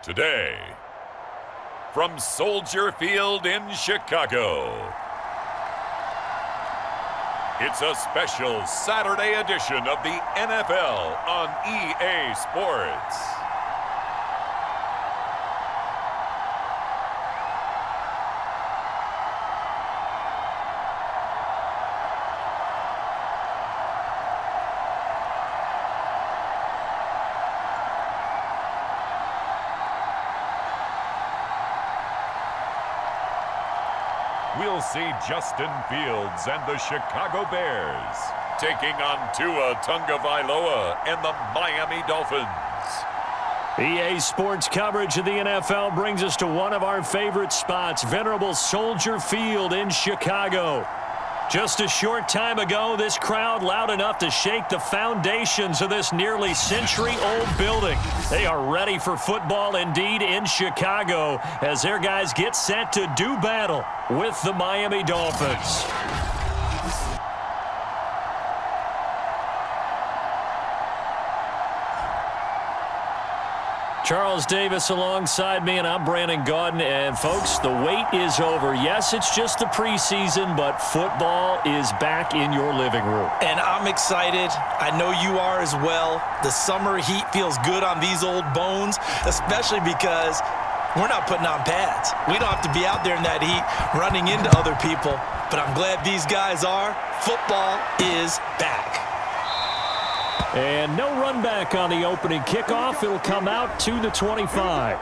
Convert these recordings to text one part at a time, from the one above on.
Today, from Soldier Field in Chicago, it's a special Saturday edition of the NFL on EA Sports. We'll see Justin Fields and the Chicago Bears taking on Tua Tagovailoa and the Miami Dolphins. EA Sports coverage of the NFL brings us to one of our favorite spots, venerable Soldier Field in Chicago. Just a short time ago, this crowd loud enough to shake the foundations of this nearly century-old building. They are ready for football indeed in Chicago as their guys get set to do battle with the Miami Dolphins. Charles Davis alongside me, and I'm Brandon Gaudin. And, folks, the wait is over. Yes, it's just the preseason, but football is back in your living room. And I'm excited. I know you are as well. The summer heat feels good on these old bones, especially because we're not putting on pads. We don't have to be out there in that heat running into other people. But I'm glad these guys are. Football is back. And no run back on the opening kickoff. It'll come out to the 25.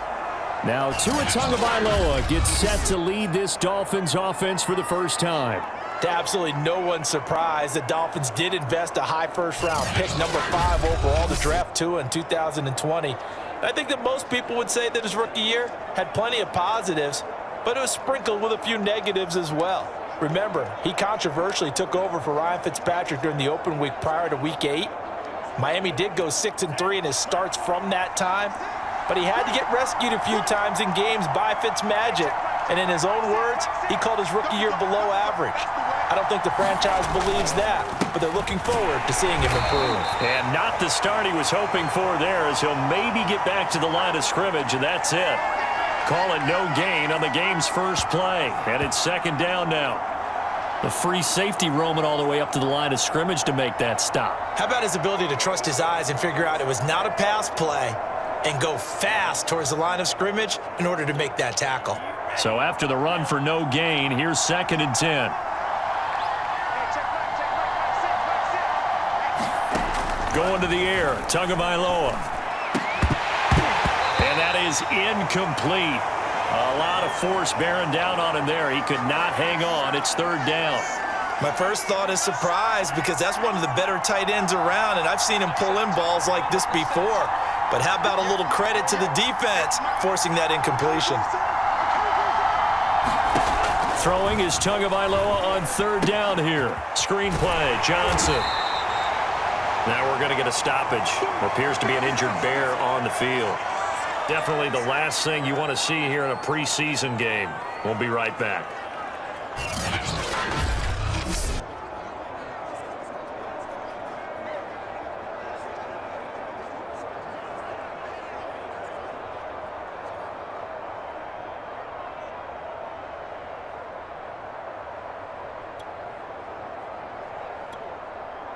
Now Tua Tagovailoa gets set to lead this Dolphins offense for the first time. To absolutely no one's surprise, the Dolphins did invest a high first-round pick, number 5 overall, to draft Tua in 2020. I think that most people would say that his rookie year had plenty of positives, but it was sprinkled with a few negatives as well. Remember, he controversially took over for Ryan Fitzpatrick during the open week prior to Week 8. Miami did go 6-3 in his starts from that time, but he had to get rescued a few times in games by Fitzmagic. And in his own words, he called his rookie year below average. I don't think the franchise believes that, but they're looking forward to seeing him improve. And not the start he was hoping for there, as he'll maybe get back to the line of scrimmage, and that's it. Call it no gain on the game's first play, and it's second down now. The free safety roaming all the way up to the line of scrimmage to make that stop. How about his ability to trust his eyes and figure out it was not a pass play and go fast towards the line of scrimmage in order to make that tackle? So after the run for no gain, here's 2nd and 10. Going to the air, Tagovailoa. And that is incomplete. A lot of force bearing down on him there. He could not hang on. It's 3rd down. My first thought is surprise, because that's one of the better tight ends around, and I've seen him pull in balls like this before. But how about a little credit to the defense forcing that incompletion? Throwing is Tagovailoa on 3rd down here. Screen play, Johnson. Now we're going to get a stoppage. Appears to be an injured Bear on the field. Definitely the last thing you want to see here in a preseason game. We'll be right back.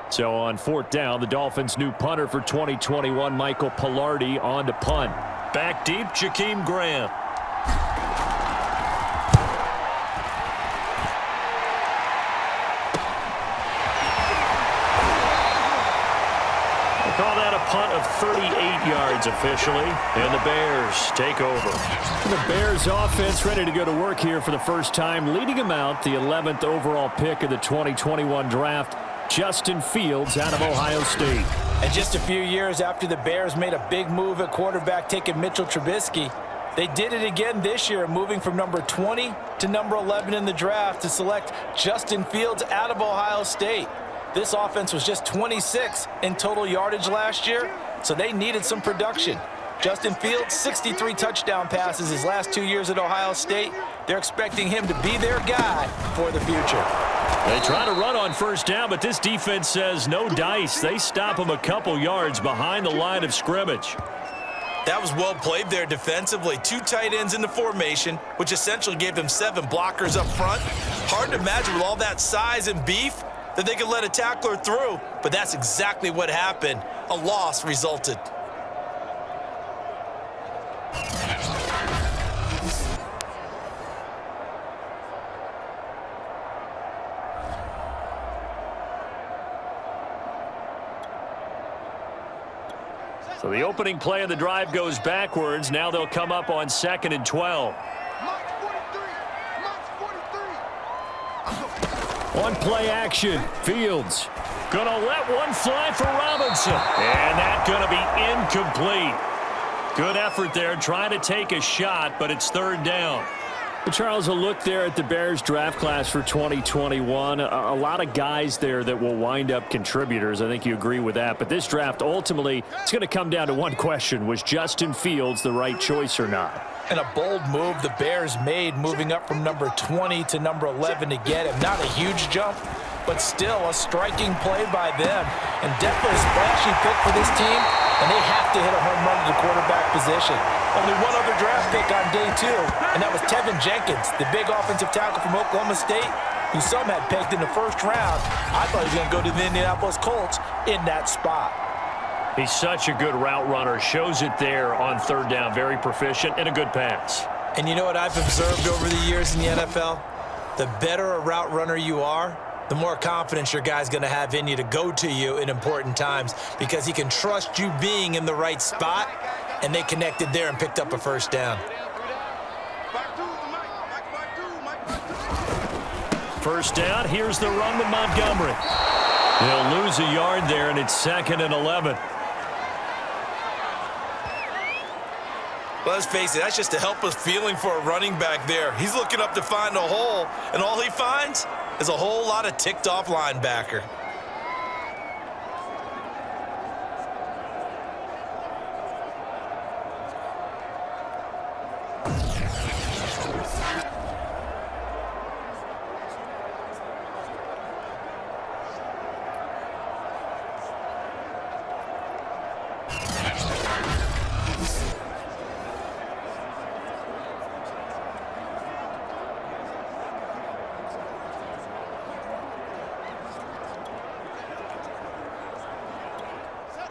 So on 4th down, the Dolphins' new punter for 2021, Michael Palardy, on to punt. Back deep, Jakeem Graham. We'll call that a punt of 38 yards officially, and the Bears take over. The Bears offense ready to go to work here for the first time, leading them out, the 11th overall pick of the 2021 draft, Justin Fields out of Ohio State. And just a few years after the Bears made a big move at quarterback, taking Mitchell Trubisky, they did it again this year, moving from number 20 to number 11 in the draft to select Justin Fields out of Ohio State. This offense was just 26 in total yardage last year, so they needed some production. Justin Fields, 63 touchdown passes his last 2 years at Ohio State. They're expecting him to be their guy for the future. They try to run on 1st down, but this defense says no dice. They stop him a couple yards behind the line of scrimmage. That was well played there defensively. 2 tight ends in the formation, which essentially gave them 7 blockers up front. Hard to imagine with all that size and beef that they could let a tackler through, but that's exactly what happened. A loss resulted. So the opening play of the drive goes backwards. Now they'll come up on 2nd and 12. On play action, Fields gonna let one fly for Robinson. And that's gonna be incomplete. Good effort there trying to take a shot, but it's 3rd down. Charles, a look there at the Bears draft class for 2021. A lot of guys there that will wind up contributors. I think you agree with that. But this draft, ultimately, it's going to come down to one question. Was Justin Fields the right choice or not? And a bold move the Bears made, moving up from number 20 to number 11 to get him. Not a huge jump, but still a striking play by them. And definitely a splashy pick for this team. And they have to hit a home run to the quarterback position. Only one other draft pick on day 2, and that was Tevin Jenkins, the big offensive tackle from Oklahoma State, who some had pegged in the 1st round. I thought he was going to go to the Indianapolis Colts in that spot. He's such a good route runner. Shows it there on 3rd down. Very proficient and a good pass. And you know what I've observed over the years in the NFL? The better a route runner you are, the more confidence your guy's going to have in you to go to you in important times because he can trust you being in the right spot, and they connected there and picked up a 1st down. 1st down, here's the run with Montgomery. They'll lose a yard there, and it's 2nd and 11. Well, let's face it, that's just a helpless feeling for a running back there. He's looking up to find a hole, and all he finds is a whole lot of ticked-off linebacker.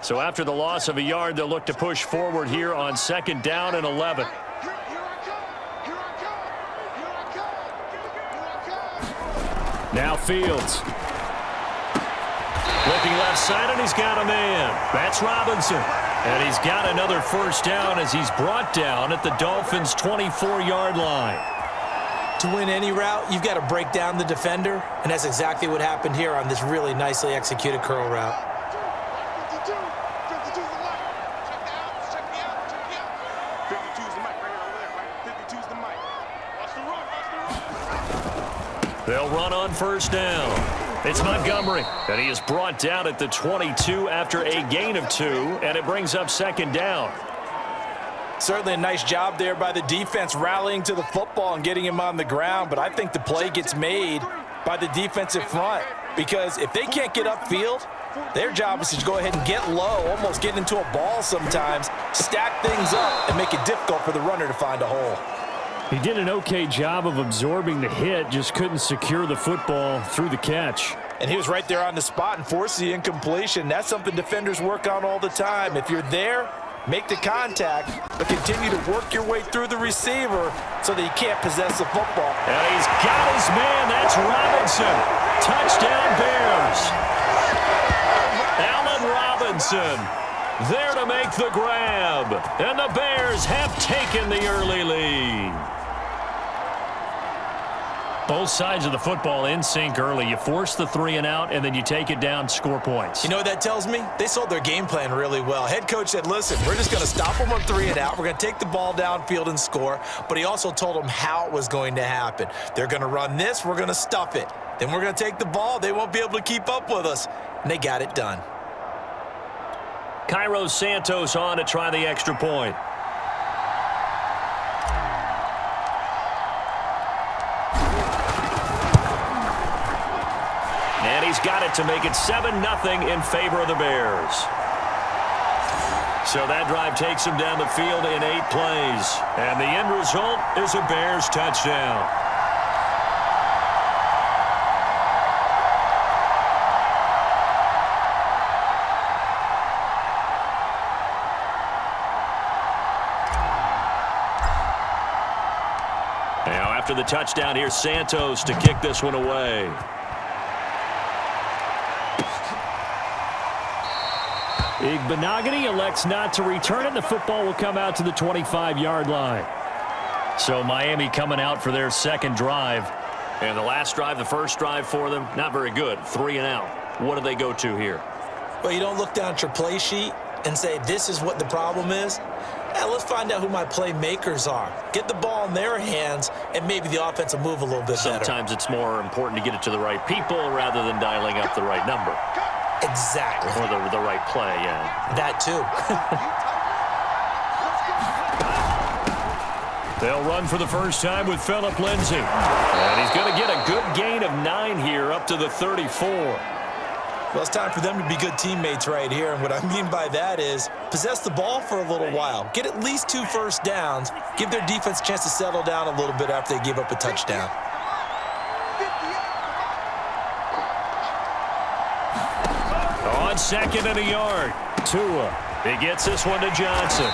So after the loss of a yard, they'll look to push forward here on 2nd down and 11. Now Fields. Looking left side, and he's got a man. That's Robinson. And he's got another 1st down as he's brought down at the Dolphins' 24-yard line. To win any route, you've got to break down the defender, and that's exactly what happened here on this really nicely executed curl route. They'll run on 1st down. It's Montgomery, and he is brought down at the 22 after a gain of 2, and it brings up 2nd down. Certainly a nice job there by the defense rallying to the football and getting him on the ground, but I think the play gets made by the defensive front because if they can't get upfield, their job is to go ahead and get low, almost get into a ball sometimes, stack things up, and make it difficult for the runner to find a hole. He did an okay job of absorbing the hit, just couldn't secure the football through the catch. And he was right there on the spot and forced the incompletion. That's something defenders work on all the time. If you're there, make the contact, but continue to work your way through the receiver so that he can't possess the football. And he's got his man. That's Robinson. Touchdown, Bears. Allen Robinson there to make the grab. And the Bears have taken the early lead. Both sides of the football in sync early. You force the 3 and out, and then you take it down, score points. You know what that tells me? They sold their game plan really well. Head coach said, listen, we're just going to stop them on 3 and out. We're going to take the ball downfield and score. But he also told them how it was going to happen. They're going to run this. We're going to stuff it. Then we're going to take the ball. They won't be able to keep up with us. And they got it done. Cairo Santos on to try the extra point. And he's got it to make it 7-0 in favor of the Bears. So that drive takes him down the field in 8 plays. And the end result is a Bears touchdown. Now after the touchdown, here's Santos to kick this one away. Igbenogany elects not to return it. The football will come out to the 25-yard line. So Miami coming out for their second drive. And the last drive, the first drive for them, not very good. 3 and out. What do they go to here? Well, you don't look down at your play sheet and say, this is what the problem is. Let's find out who my playmakers are. Get the ball in their hands, and maybe the offense will move a little bit better. Sometimes it's more important to get it to the right people rather than dialing up the right number. Exactly. Or the right play, yeah. That too. They'll run for the first time with Phillip Lindsay. And he's going to get a good gain of 9 here up to the 34. Well, it's time for them to be good teammates right here. And what I mean by that is possess the ball for a little while. Get at least 2 first downs. Give their defense a chance to settle down a little bit after they give up a touchdown. On 2nd and a yard, Tua. He gets this one to Johnson.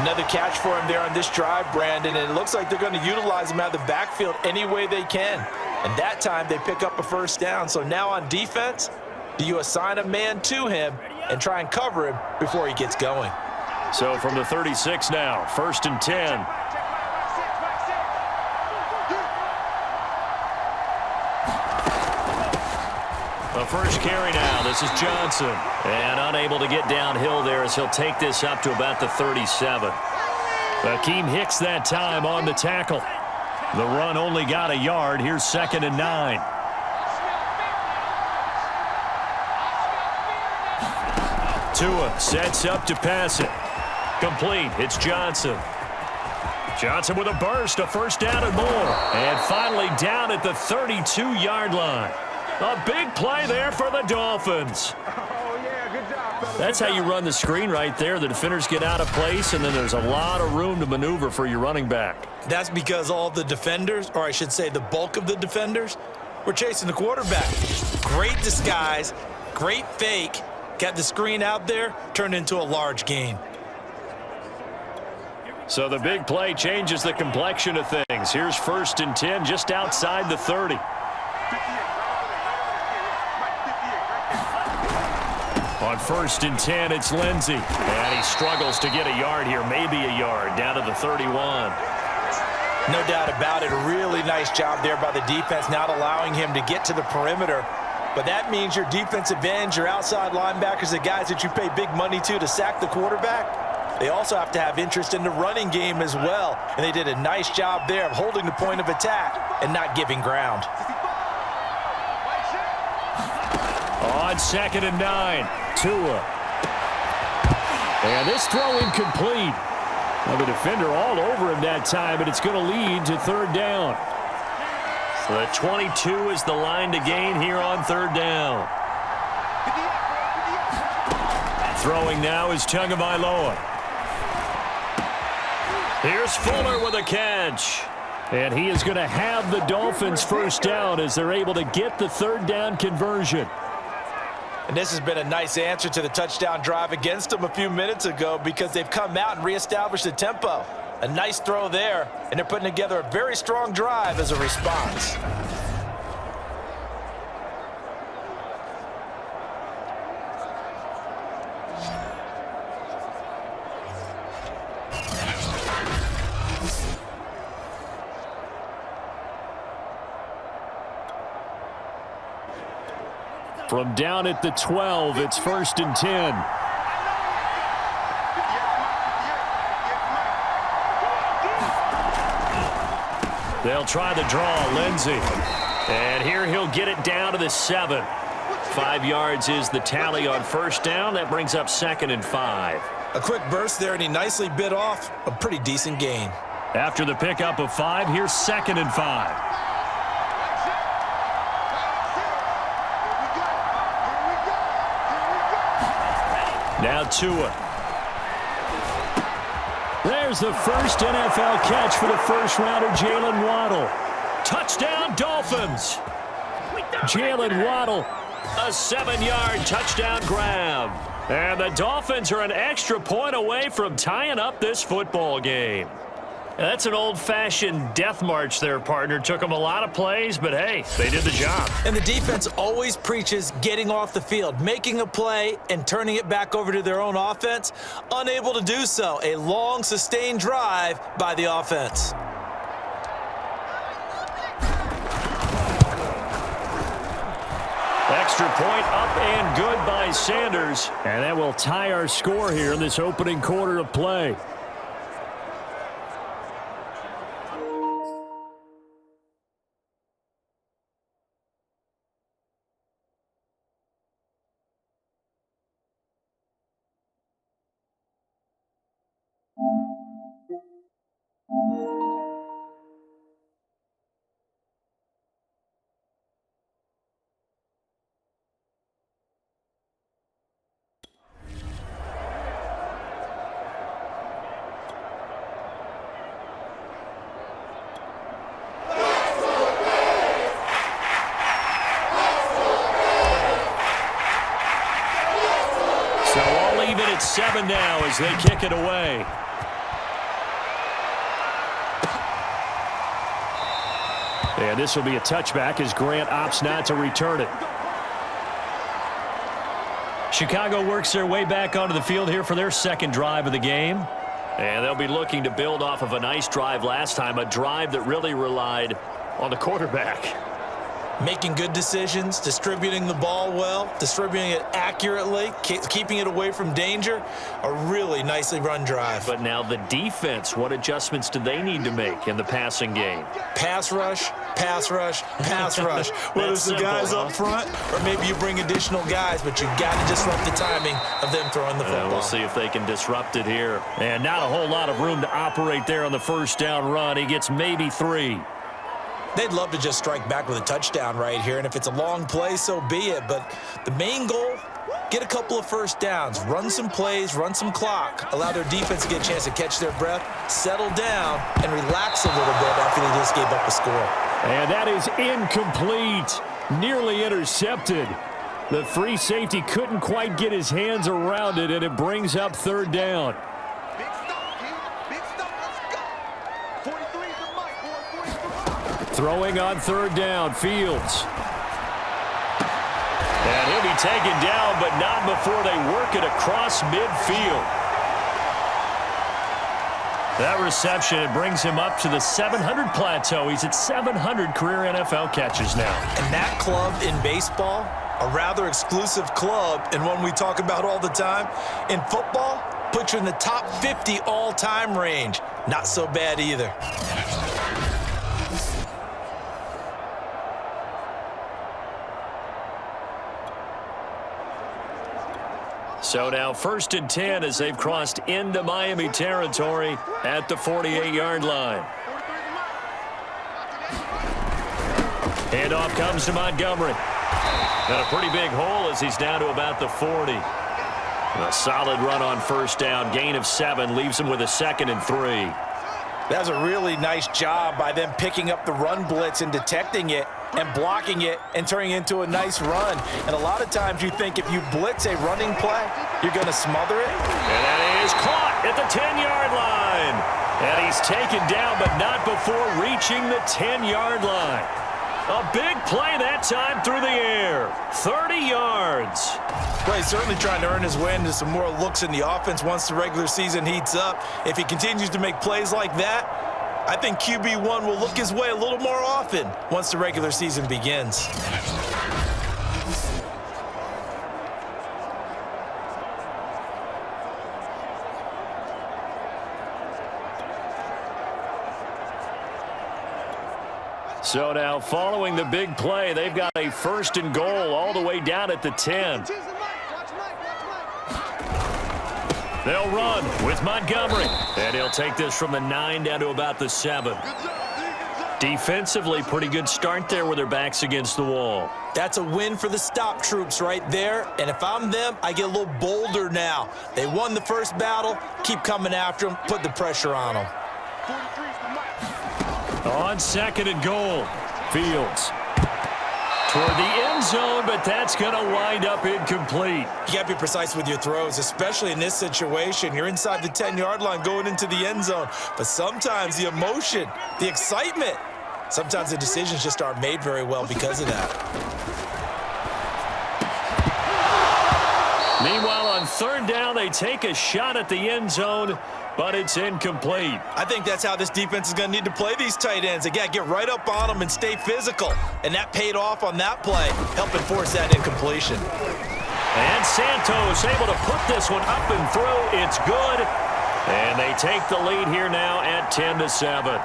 Another catch for him there on this drive, Brandon, and it looks like they're going to utilize him out of the backfield any way they can. And that time they pick up a first down. So now on defense, do you assign a man to him and try and cover him before he gets going? So from the 36 now, 1st and 10. The first carry now. This is Johnson. And unable to get downhill there as he'll take this up to about the 37. Akeem Hicks that time on the tackle. The run only got a yard. Here's 2nd and 9. Tua sets up to pass it. Complete. It's Johnson. Johnson with a burst, a first down and more. And finally down at the 32-yard line. A big play there for the Dolphins. That's how you run the screen right there. The defenders get out of place, and then there's a lot of room to maneuver for your running back. That's because all the defenders, or I should say the bulk of the defenders, were chasing the quarterback. Great disguise, great fake. Got the screen out there, turned into a large gain. So the big play changes the complexion of things. Here's 1st and 10 just outside the 30. On 1st and 10, it's Lindsay. And he struggles to get a yard here, maybe a yard, down to the 31. No doubt about it. A really nice job there by the defense, not allowing him to get to the perimeter. But that means your defensive ends, your outside linebackers, the guys that you pay big money to sack the quarterback, they also have to have interest in the running game as well. And they did a nice job there of holding the point of attack and not giving ground. On 2nd and 9, Tua. And this throw incomplete. Well, the defender all over him that time, but it's going to lead to 3rd down. So the 22 is the line to gain here on 3rd down. Throwing now is Tagovailoa. Here's Fuller with a catch. And he is going to have the Dolphins first down as they're able to get the 3rd down conversion. And this has been a nice answer to the touchdown drive against them a few minutes ago because they've come out and reestablished the tempo. A nice throw there, and they're putting together a very strong drive as a response. From down at the 12, it's 1st and 10. They'll try the draw, Lindsay. And here he'll get it down to the 7. 5 yards is the tally on 1st down. That brings up 2nd and 5. A quick burst there, and he nicely bit off a pretty decent gain. After the pickup of 5, here's 2nd and 5. Now Tua. There's the first NFL catch for the first rounder, Jalen Waddle. Touchdown, Dolphins. Jalen Waddle, a 7-yard touchdown grab. And the Dolphins are an extra point away from tying up this football game. That's an old-fashioned death march there, partner. Took them a lot of plays, but hey, they did the job. And the defense always preaches getting off the field, making a play, and turning it back over to their own offense. Unable to do so. A long, sustained drive by the offense. Extra point up and good by Sanders. And that will tie our score here in this opening quarter of play. So all even at 7 now as they kick it away. And this will be a touchback as Grant opts not to return it. Chicago works their way back onto the field here for their second drive of the game. And they'll be looking to build off of a nice drive last time, a drive that really relied on the quarterback. Making good decisions, distributing the ball well, distributing it accurately, keeping it away from danger. A really nicely run drive. But now the defense, what adjustments do they need to make in the passing game? Pass rush, pass rush, pass rush. Whether it's the guys up front or maybe you bring additional guys, but you've got to disrupt the timing of them throwing the football. We'll see if they can disrupt it here. And not a whole lot of room to operate there on the first down run. He gets maybe 3. They'd love to just strike back with a touchdown right here, and if it's a long play, so be it. But the main goal, get a couple of first downs, run some plays, run some clock, allow their defense to get a chance to catch their breath, settle down, and relax a little bit after they just gave up a score. And that is incomplete, nearly intercepted. The free safety couldn't quite get his hands around it, and it brings up third down. Throwing on third down, Fields. And he'll be taken down, but not before they work it across midfield. That reception, it brings him up to the 700 plateau. He's at 700 career NFL catches now. And that club in baseball, a rather exclusive club, and one we talk about all the time. In football, puts you in the top 50 all-time range. Not so bad either. So now 1st and 10 as they've crossed into Miami territory at the 48-yard line. Handoff comes to Montgomery. Got a pretty big hole as he's down to about the 40. A solid run on first down. Gain of 7 leaves him with a 2nd and 3. That was a really nice job by them picking up the run blitz and detecting it and blocking it and turning it into a nice run. And a lot of times you think if you blitz a running play, you're going to smother it. And that is caught at the 10-yard line. And he's taken down, but not before reaching the 10-yard line. A big play that time through the air. 30 yards. Well, he's certainly trying to earn his way into some more looks in the offense once the regular season heats up. If he continues to make plays like that, I think QB1 will look his way a little more often once the regular season begins. So now following the big play, they've got a 1st and goal all the way down at the 10. They'll run with Montgomery. And he'll take this from the 9 down to about the 7. Defensively, pretty good start there with their backs against the wall. That's a win for the stop troops right there. And if I'm them, I get a little bolder now. They won the first battle. Keep coming after them. Put the pressure on them. On 2nd and goal, Fields toward the end zone, but that's going to wind up incomplete. You got to be precise with your throws, especially in this situation. You're inside the 10-yard line going into the end zone. But sometimes the emotion, the excitement, sometimes the decisions just aren't made very well because of that. Meanwhile, on 3rd down, they take a shot at the end zone, but it's incomplete. I think that's how this defense is going to need to play these tight ends. They got to get right up on them and stay physical. And that paid off on that play, helping force that incompletion. And Santos able to put this one up and through. It's good. And they take the lead here now at 10-7.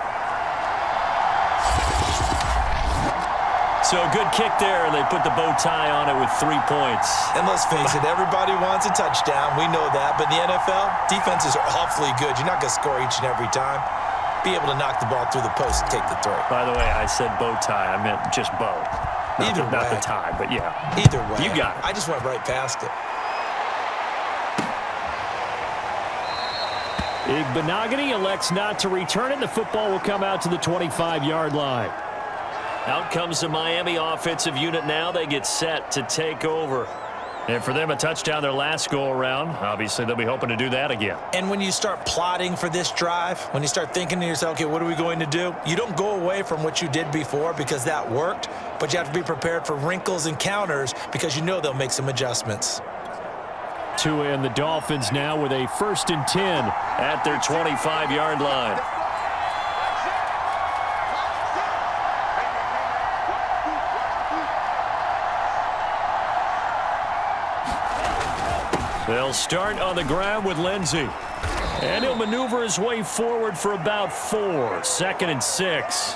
So a good kick there, and they put the bow tie on it with 3 points. And let's face it, everybody wants a touchdown. We know that. But in the NFL, defenses are awfully good. You're not going to score each and every time. Be able to knock the ball through the post and take the throw. By the way, I said bow tie. I meant just bow. Not the tie, but yeah. Either way. You got it. I just went right past it. Igbenogany elects not to return it. The football will come out to the 25-yard line. Out comes the Miami offensive unit now. They get set to take over. And for them, a touchdown their last go-around. Obviously, they'll be hoping to do that again. And when you start plotting for this drive, when you start thinking to yourself, okay, what are we going to do? You don't go away from what you did before because that worked, but you have to be prepared for wrinkles and counters because you know they'll make some adjustments. Tua and the Dolphins now with a 1st and 10 at their 25-yard line. They'll start on the ground with Lindsey. And he'll maneuver his way forward for about 4. 2nd and 6.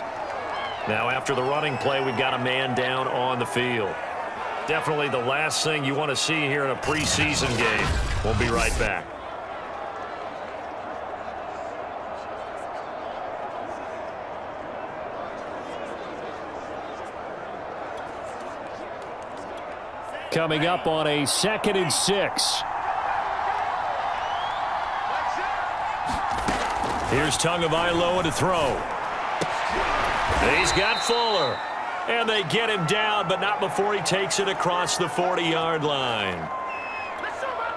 Now after the running play, we've got a man down on the field. Definitely the last thing you want to see here in a preseason game. We'll be right back. Coming up on a 2nd and 6. Here's Tagovailoa to throw. He's got Fuller. And they get him down, but not before he takes it across the 40-yard line.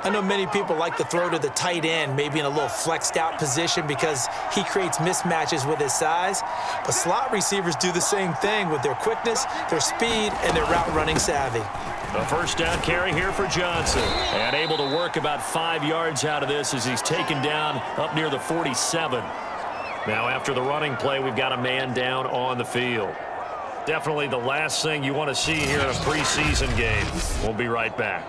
I know many people like to throw to the tight end, maybe in a little flexed out position because he creates mismatches with his size. But slot receivers do the same thing with their quickness, their speed, and their route running savvy. A 1st down carry here for Johnson. And able to work about 5 yards out of this as he's taken down up near the 47. Now after the running play, we've got a man down on the field. Definitely the last thing you want to see here in a preseason game. We'll be right back.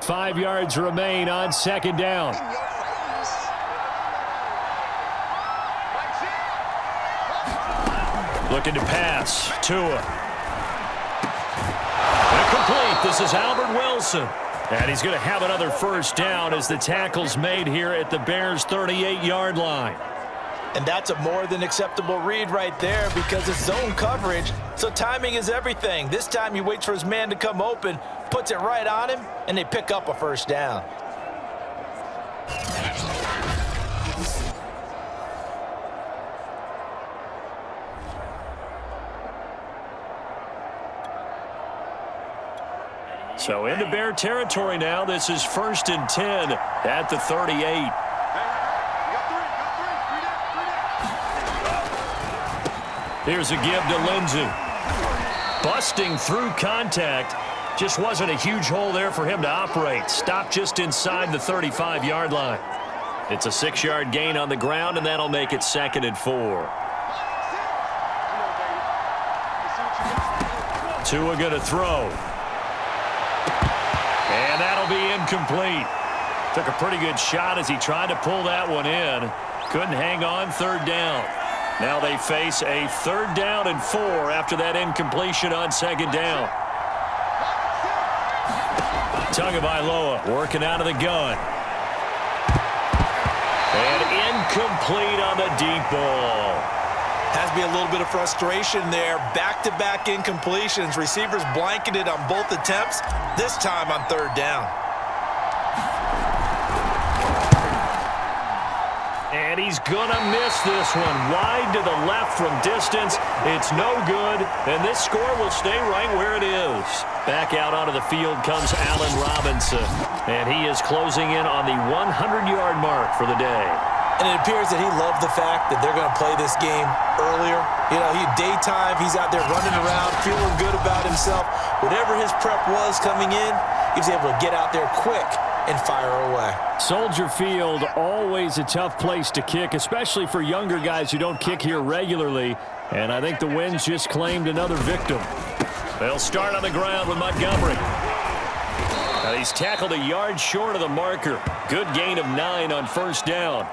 Five yards remain on 2nd down. Looking to pass. Tua. Incomplete. This is Albert Wilson. And he's going to have another 1st down as the tackle's made here at the Bears' 38-yard line. And that's a more than acceptable read right there because it's zone coverage, so timing is everything. This time he waits for his man to come open, puts it right on him, and they pick up a 1st down. So into Bear territory now. This is 1st and 10 at the 38. Here's a give to Lindsey. Busting through contact. Just wasn't a huge hole there for him to operate. Stopped just inside the 35-yard line. It's a 6-yard gain on the ground, and that'll make it 2nd and 4. Tua going to throw. And that'll be incomplete. Took a pretty good shot as he tried to pull that one in. Couldn't hang on 3rd down. Now they face a 3rd down and 4 after that incompletion on 2nd down. Tagovailoa working out of the gun. And incomplete on the deep ball. Has to be a little bit of frustration there. Back-to-back incompletions. Receivers blanketed on both attempts, this time on 3rd down. And he's going to miss this one. Wide to the left from distance. It's no good, and this score will stay right where it is. Back out onto the field comes Allen Robinson, and he is closing in on the 100-yard mark for the day. And it appears that he loved the fact that they're going to play this game earlier. You know, daytime, he's out there running around, feeling good about himself. Whatever his prep was coming in, he was able to get out there quick and fire away. Soldier Field, always a tough place to kick, especially for younger guys who don't kick here regularly. And I think the Winds just claimed another victim. They'll start on the ground with Montgomery. Now he's tackled a yard short of the marker. Good gain of 9 on 1st down.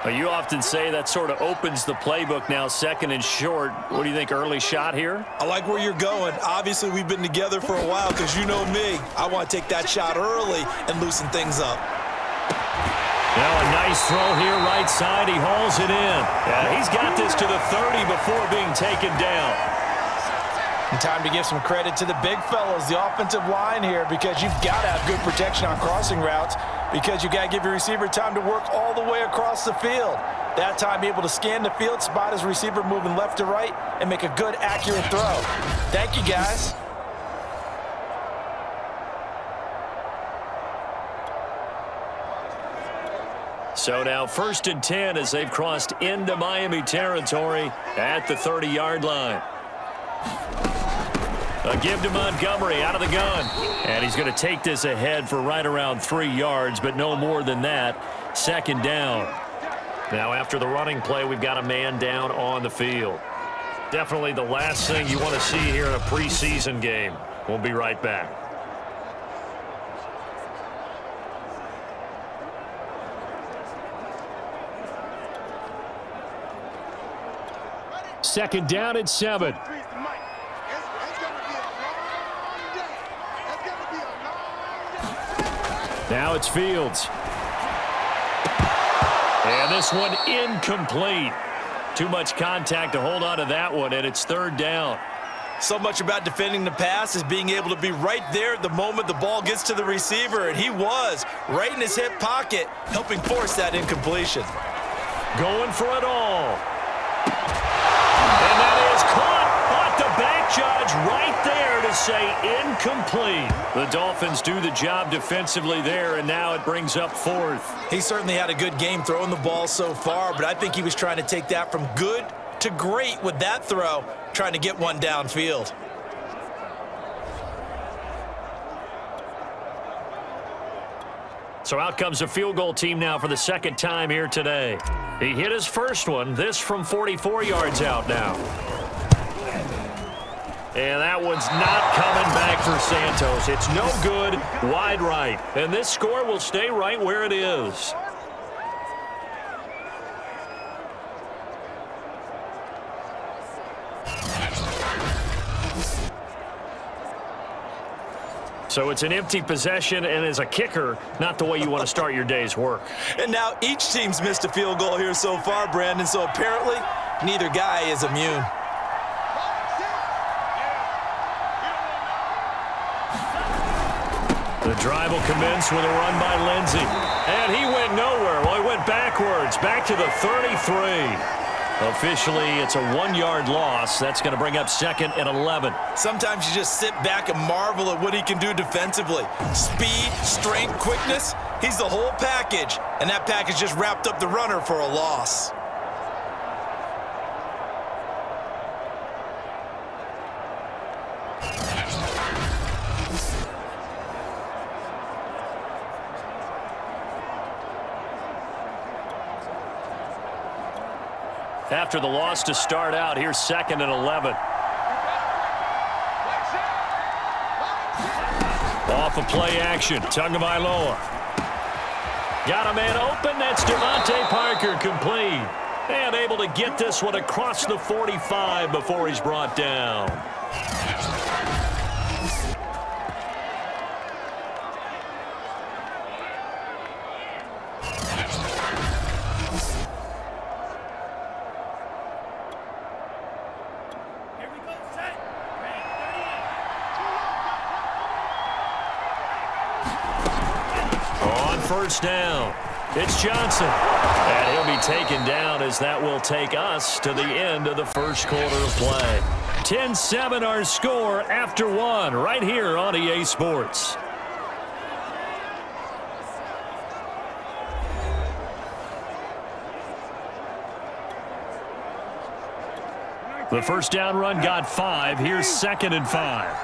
You often say that sort of opens the playbook now, 2nd and short. What do you think, early shot here? I like where you're going. Obviously, we've been together for a while because you know me. I want to take that shot early and loosen things up. Now a nice throw here, right side. He hauls it in. Yeah, he's got this to the 30 before being taken down. And time to give some credit to the big fellas, the offensive line here, because you've got to have good protection on crossing routes, because you've got to give your receiver time to work all the way across the field. That time, be able to scan the field, spot his receiver moving left to right, and make a good, accurate throw. Thank you, guys. So now 1st and 10 as they've crossed into Miami territory at the 30-yard line. A give to Montgomery out of the gun. And he's going to take this ahead for right around 3 yards, but no more than that. 2nd down. Now after the running play, we've got a man down on the field. Definitely the last thing you want to see here in a preseason game. We'll be right back. Second down and 7. Now it's Fields. And this one incomplete. Too much contact to hold on to that one, and it's 3rd down. So much about defending the pass is being able to be right there at the moment the ball gets to the receiver, and he was right in his hip pocket, helping force that incompletion. Going for it all. And that is caught, but the back judge right there to say incomplete. The Dolphins do the job defensively there, and now it brings up 4th. He certainly had a good game throwing the ball so far, but I think he was trying to take that from good to great with that throw, trying to get one downfield. So out comes a field goal team now for the 2nd time here today. He hit his first one, this from 44 yards out now. And that one's not coming back for Santos. It's no good, wide right. And this score will stay right where it is. So it's an empty possession, and as a kicker, not the way you want to start your day's work. And now each team's missed a field goal here so far, Brandon, so apparently neither guy is immune. The drive will commence with a run by Lindsey. And he went nowhere. Well, he went backwards, back to the 33. Officially, it's a 1-yard loss. That's going to bring up 2nd and 11. Sometimes you just sit back and marvel at what he can do defensively. Speed, strength, quickness, he's the whole package. And that package just wrapped up the runner for a loss. After the loss to start out, here's 2nd and 11. Off of play action, Tagovailoa. Got a man open, that's Devontae Parker, complete. And able to get this one across the 45 before he's brought down. On first down, it's Johnson. And he'll be taken down as that will take us to the end of the first quarter of play. 10-7 our score after one right here on EA Sports. The first down run got 5. Here's 2nd and 5.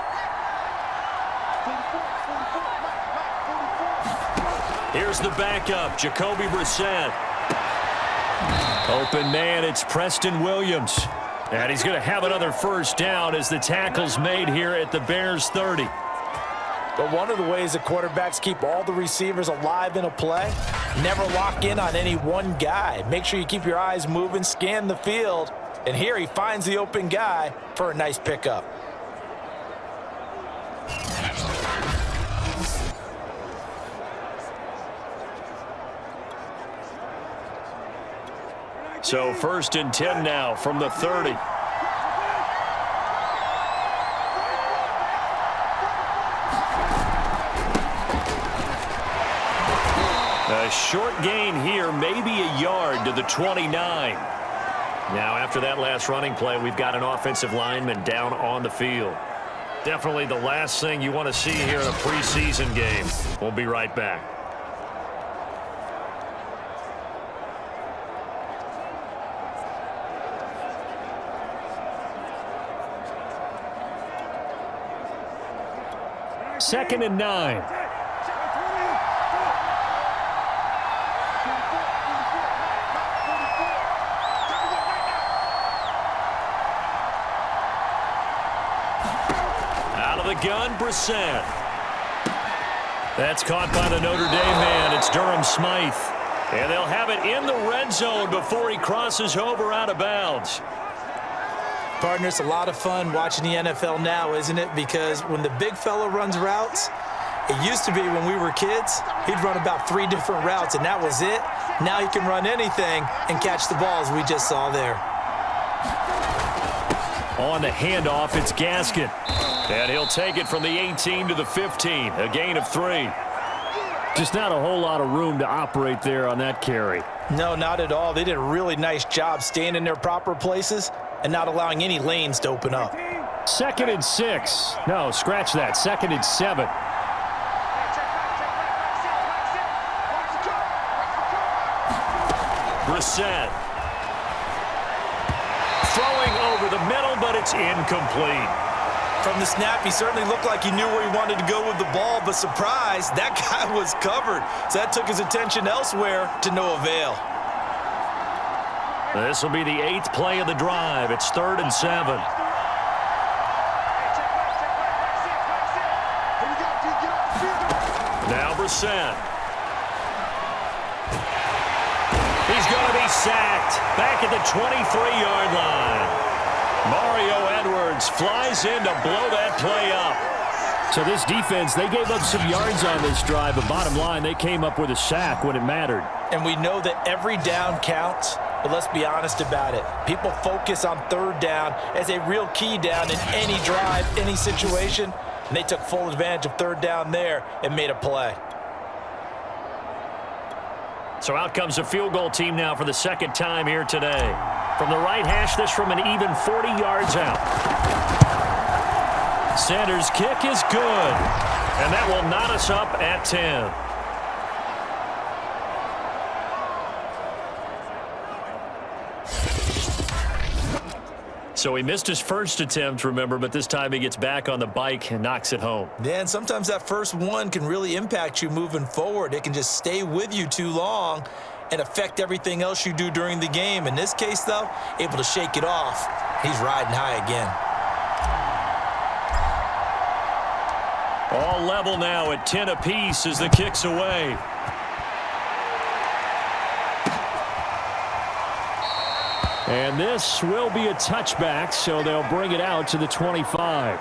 Here's the backup, Jacoby Brissett. Open man, it's Preston Williams. And he's going to have another first down as the tackle's made here at the Bears 30. But one of the ways that quarterbacks keep all the receivers alive in a play, never lock in on any one guy. Make sure you keep your eyes moving, scan the field. And here he finds the open guy for a nice pickup. So 1st and 10 now from the 30. A short gain here, maybe a yard to the 29. Now after that last running play, we've got an offensive lineman down on the field. Definitely the last thing you want to see here in a preseason game. We'll be right back. Second and 9. Out of the gun, Brissett. That's caught by the Notre Dame man. It's Durham Smythe. And they'll have it in the red zone before he crosses over out of bounds. Partner, it's a lot of fun watching the NFL now, isn't it? Because when the big fella runs routes, it used to be when we were kids, he'd run about 3 different routes, and that was it. Now he can run anything and catch the balls we just saw there. On the handoff, it's Gaskin. And he'll take it from the 18 to the 15, a gain of 3. Just not a whole lot of room to operate there on that carry. No, not at all. They did a really nice job staying in their proper places and not allowing any lanes to open up. 2nd and 6. No, scratch that. 2nd and 7. Brissett. Throwing over the middle, but it's incomplete. From the snap, he certainly looked like he knew where he wanted to go with the ball, but surprise, that guy was covered. So that took his attention elsewhere to no avail. This will be the 8th play of the drive. It's 3rd and 7. Now Brissett. He's going to be sacked back at the 23-yard line. Mario Edwards flies in to blow that play up. So this defense, they gave up some yards on this drive, but bottom line, they came up with a sack when it mattered. And we know that every down counts, but let's be honest about it. People focus on 3rd down as a real key down in any drive, any situation, and they took full advantage of 3rd down there and made a play. So out comes a field goal team now for the 2nd time here today. From the right hash, this from an even 40 yards out. Sanders' kick is good. And that will knot us up at 10. So he missed his first attempt, remember, but this time he gets back on the bike and knocks it home. Yeah, and sometimes that first one can really impact you moving forward. It can just stay with you too long and affect everything else you do during the game. In this case, though, able to shake it off. He's riding high again. All level now at 10 apiece as the kick's away. And this will be a touchback, so they'll bring it out to the 25.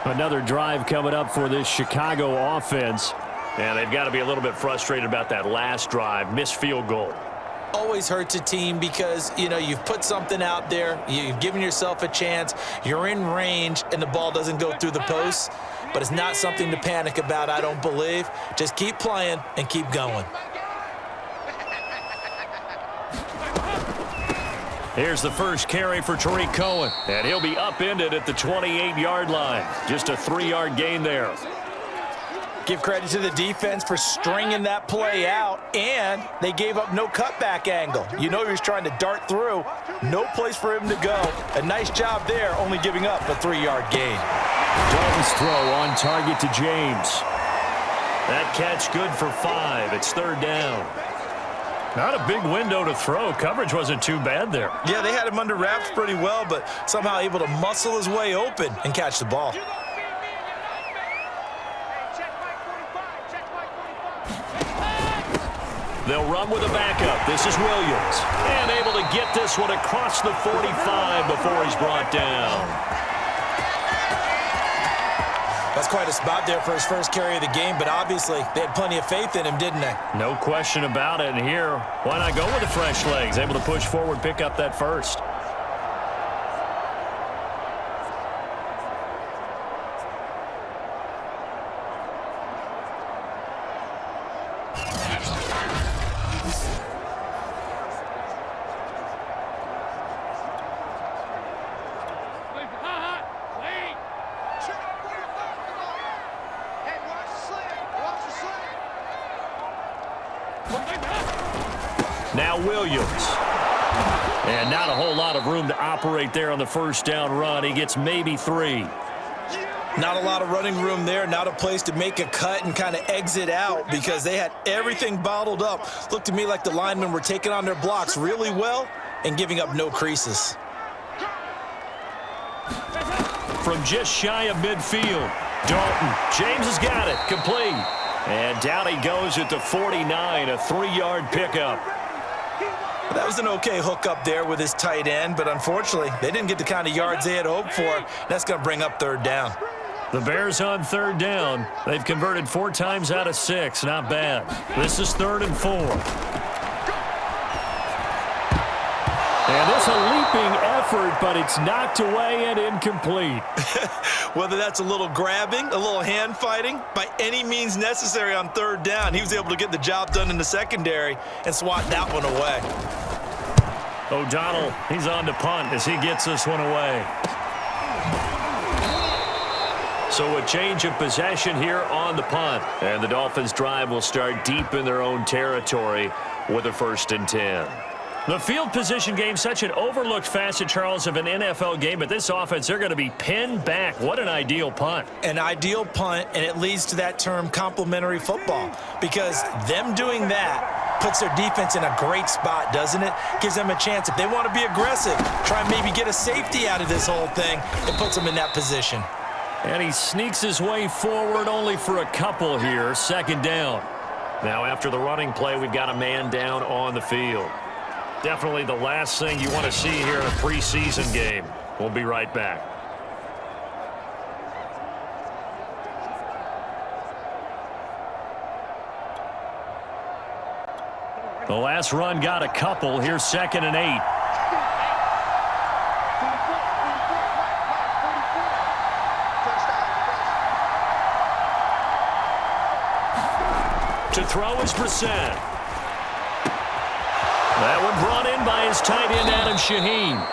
Another drive coming up for this Chicago offense. And they've got to be a little bit frustrated about that last drive, missed field goal. Always hurts a team because, you've put something out there, you've given yourself a chance, you're in range, and the ball doesn't go through the posts. But it's not something to panic about, I don't believe. Just keep playing and keep going. Here's the first carry for Tariq Cohen, and he'll be upended at the 28-yard line. Just a 3-yard gain there. Give credit to the defense for stringing that play out, and they gave up no cutback angle. He was trying to dart through. No place for him to go. A nice job there, only giving up a 3-yard gain. Dalton's throw on target to James. That catch good for 5. It's third down. Not a big window to throw. Coverage wasn't too bad there. Yeah, they had him under wraps pretty well, but somehow able to muscle his way open and catch the ball. They'll run with a backup. This is Williams. And able to get this one across the 45 before he's brought down. That's quite a spot there for his first carry of the game, but obviously they had plenty of faith in him, didn't they? No question about it. And here, why not go with the fresh legs? Able to push forward, pick up that first. Now Williams. And not a whole lot of room to operate there on the first down run. He gets maybe 3. Not a lot of running room there, not a place to make a cut and kind of exit out because they had everything bottled up. Looked to me like the linemen were taking on their blocks really well and giving up no creases. From just shy of midfield, Dalton. James has got it. Complete. And down he goes at the 49, a 3-yard pickup. That was an okay hook up there with his tight end, but unfortunately, they didn't get the kind of yards they had hoped for. That's going to bring up third down. The Bears on third down. They've converted 4 times out of 6. Not bad. This is 3rd and 4. And it's a leaping effort, but it's knocked away and incomplete. Whether that's a little grabbing, a little hand fighting, by any means necessary on third down, he was able to get the job done in the secondary and swat that one away. O'Donnell, he's on to punt as he gets this one away. So a change of possession here on the punt. And the Dolphins drive will start deep in their own territory with a 1st and 10. The field position game, such an overlooked facet, Charles, of an NFL game. But this offense, they're going to be pinned back. What an ideal punt. An ideal punt, and it leads to that term complementary football. Because them doing that puts their defense in a great spot, doesn't it? Gives them a chance. If they want to be aggressive, try and maybe get a safety out of this whole thing, it puts them in that position. And he sneaks his way forward only for a couple here. 2nd down. Now after the running play, we've got a man down on the field. Definitely the last thing you want to see here in a preseason game. We'll be right back. The last run got a couple. Here's 2nd and 8. To throw is Brissett. That one brought in by his tight end, Adam Shaheen.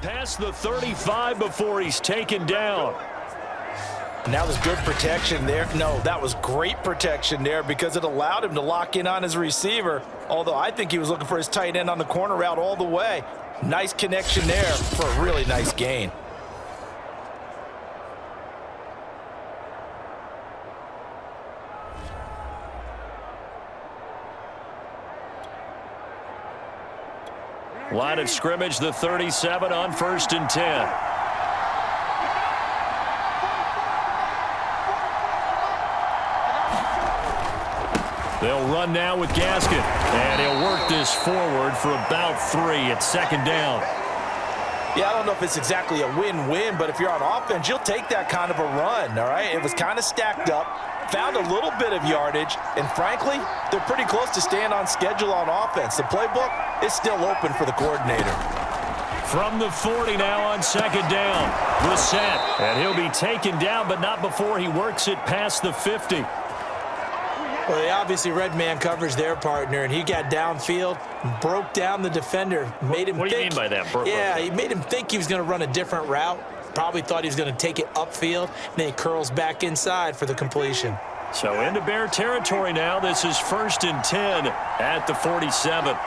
Past the 35 before he's taken down. And that was good protection there. No, that was great protection there because it allowed him to lock in on his receiver, although I think he was looking for his tight end on the corner route all the way. Nice connection there for a really nice gain. Line of scrimmage, the 37 on 1st and 10. They'll run now with Gaskin, and he'll work this forward for about 3 at 2nd down. Yeah, I don't know if it's exactly a win-win, but if you're on offense, you'll take that kind of a run, all right? It was kind of stacked up, found a little bit of yardage, and frankly, they're pretty close to staying on schedule on offense. The playbook is still open for the coordinator. From the 40 now on 2nd down, Brissett, and he'll be taken down, but not before he works it past the 50. Well, they obviously read man coverage their partner, and he got downfield, broke down the defender, made him What do you mean by that? Yeah, he made him think he was going to run a different route. Probably thought he was going to take it upfield, and then he curls back inside for the completion. So into Bear territory now. This is 1st and 10 at the 47.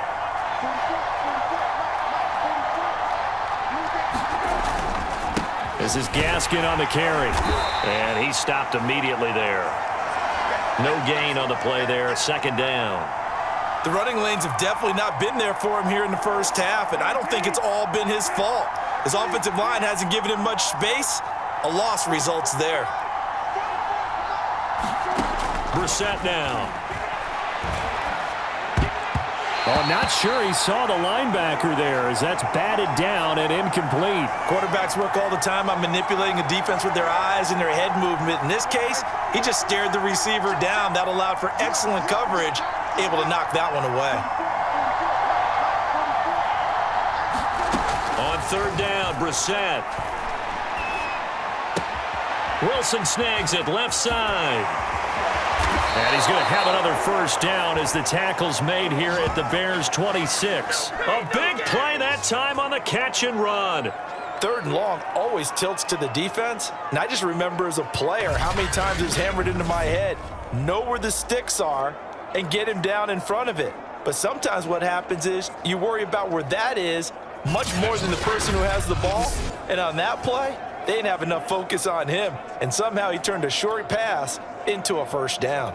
This is Gaskin on the carry, and he stopped immediately there. No gain on the play there, 2nd down. The running lanes have definitely not been there for him here in the first half, and I don't think it's all been his fault. His offensive line hasn't given him much space. A loss results there. Brissett now. Oh, not sure he saw the linebacker there as that's batted down and incomplete. Quarterbacks work all the time on manipulating a defense with their eyes and their head movement. In this case, he just stared the receiver down. That allowed for excellent coverage, able to knock that one away. On 3rd down, Brissett. Wilson snags it left side. And he's going to have another 1st down as the tackle's made here at the Bears' 26. A big play that time on the catch and run. 3rd and long always tilts to the defense. And I just remember as a player how many times it was hammered into my head. Know where the sticks are and get him down in front of it. But sometimes what happens is you worry about where that is much more than the person who has the ball. And on that play, they didn't have enough focus on him. And somehow he turned a short pass into a 1st down.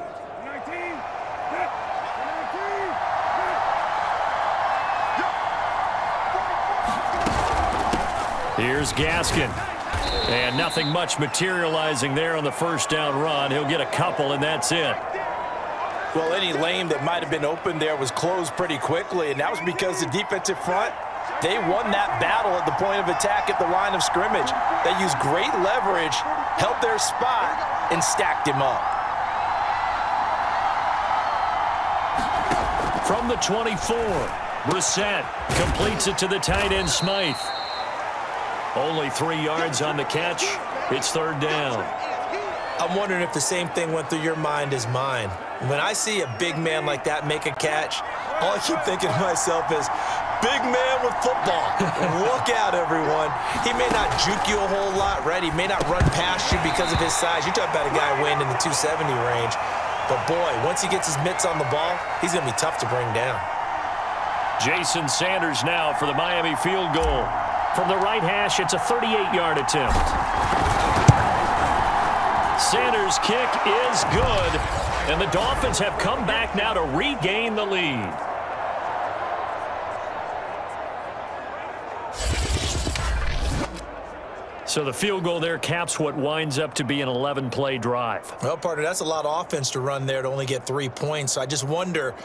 Here's Gaskin. And nothing much materializing there on the 1st down run. He'll get a couple, and that's it. Well, any lane that might have been open there was closed pretty quickly, and that was because the defensive front, they won that battle at the point of attack at the line of scrimmage. They used great leverage, held their spot, and stacked him up. From the 24, Brissett completes it to the tight end, Smythe. Only 3 yards on the catch. It's 3rd down. I'm wondering if the same thing went through your mind as mine. When I see a big man like that make a catch, all I keep thinking to myself is, big man with football. Look out, everyone. He may not juke you a whole lot, right? He may not run past you because of his size. You're talking about a guy weighing in the 270 range. But, boy, once he gets his mitts on the ball, he's going to be tough to bring down. Jason Sanders now for the Miami field goal. From the right hash, it's a 38-yard attempt. Sanders' kick is good, and the Dolphins have come back now to regain the lead. So the field goal there caps what winds up to be an 11-play drive. Well, partner, that's a lot of offense to run there to only get 3 points. So I just wonder,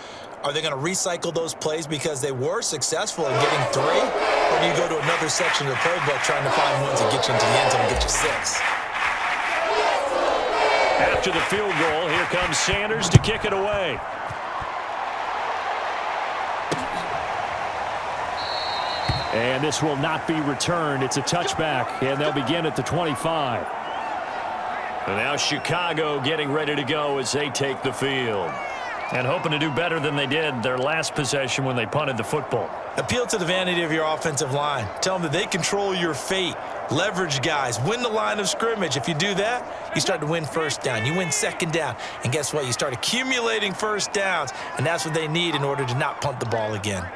are they going to recycle those plays because they were successful in getting 3? Or do you go to another section of the playbook trying to find ones that get you into the end zone and get you 6? After the field goal, here comes Sanders to kick it away. And this will not be returned. It's a touchback, and they'll begin at the 25. And now Chicago getting ready to go as they take the field. And hoping to do better than they did their last possession when they punted the football. Appeal to the vanity of your offensive line. Tell them that they control your fate. Leverage guys. Win the line of scrimmage. If you do that, you start to win first down. You win second down. And guess what? You start accumulating first downs. And that's what they need in order to not punt the ball again.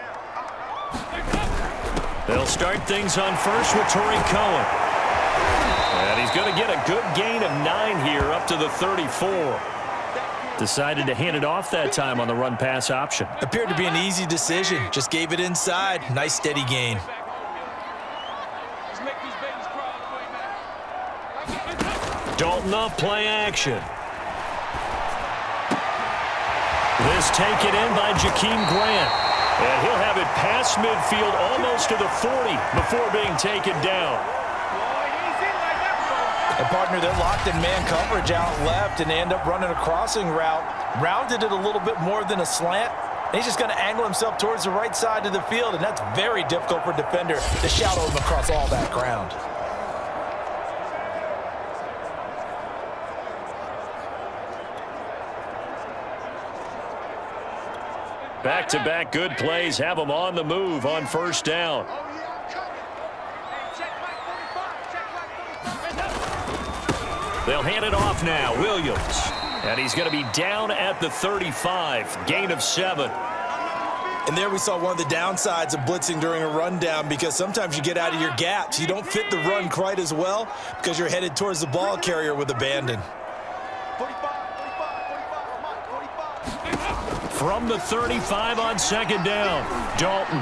They'll start things on first with Torrey Cohen. And he's going to get a good gain of 9 here up to the 34. Decided to hand it off that time on the run-pass option. Appeared to be an easy decision. Just gave it inside. Nice steady gain. Dalton off play action. This taken in by Jakeem Grant. And he'll have it past midfield almost to the 40 before being taken down. A partner that locked in man coverage out left and end up running a crossing route. Rounded it a little bit more than a slant. And he's just going to angle himself towards the right side of the field, and that's very difficult for a defender to shadow him across all that ground. Back-to-back good plays have them on the move on first down. They'll hand it off now. Williams. And he's going to be down at the 35. Gain of 7. And there we saw one of the downsides of blitzing during a rundown, because sometimes you get out of your gaps. You don't fit the run quite as well because you're headed towards the ball carrier with abandon. From the 35 on second down, Dalton.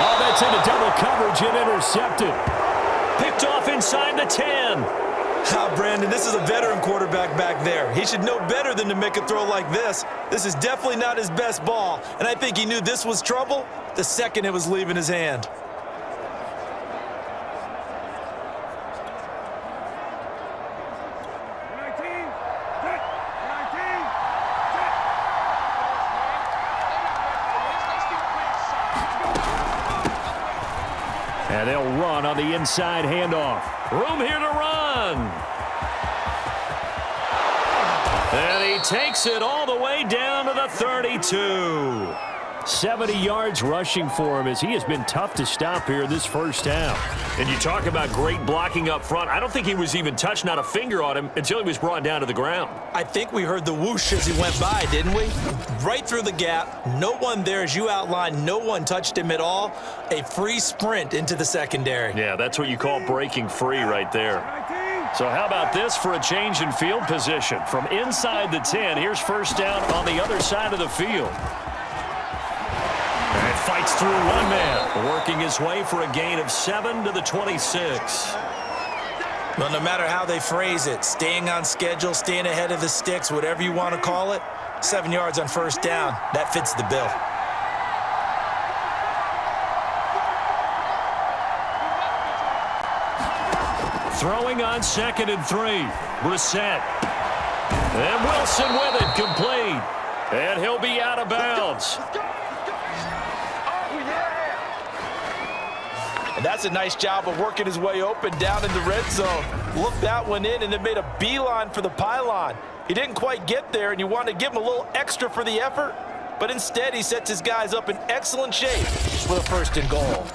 Oh, that's into double coverage and intercepted. Picked off inside the 10. Brandon, this is a veteran quarterback back there. He should know better than to make a throw like this. This is definitely not his best ball, and I think he knew this was trouble the second it was leaving his hand. And they'll run on the inside handoff. Room here to run. And he takes it all the way down to the 32. 70 yards rushing for him, as he has been tough to stop here this first half. And you talk about great blocking up front. I don't think he was even touched, not a finger on him, until he was brought down to the ground. I think we heard the whoosh as he went by, didn't we? Right through the gap. No one there, as you outlined. No one touched him at all. A free sprint into the secondary. Yeah, that's what you call breaking free right there. So how about this for a change in field position? From inside the 10, here's first down on the other side of the field. And fights through one man, working his way for a gain of 7 to the 26. Well, no matter how they phrase it, staying on schedule, staying ahead of the sticks, whatever you want to call it, 7 yards on first down, that fits the bill. Throwing on 2nd and 3. Brissett. And Wilson with it, complete. And he'll be out of bounds. And that's a nice job of working his way open down in the red zone. Looked that one in and then made a beeline for the pylon. He didn't quite get there, and you want to give him a little extra for the effort, but instead he sets his guys up in excellent shape with a 1st and goal.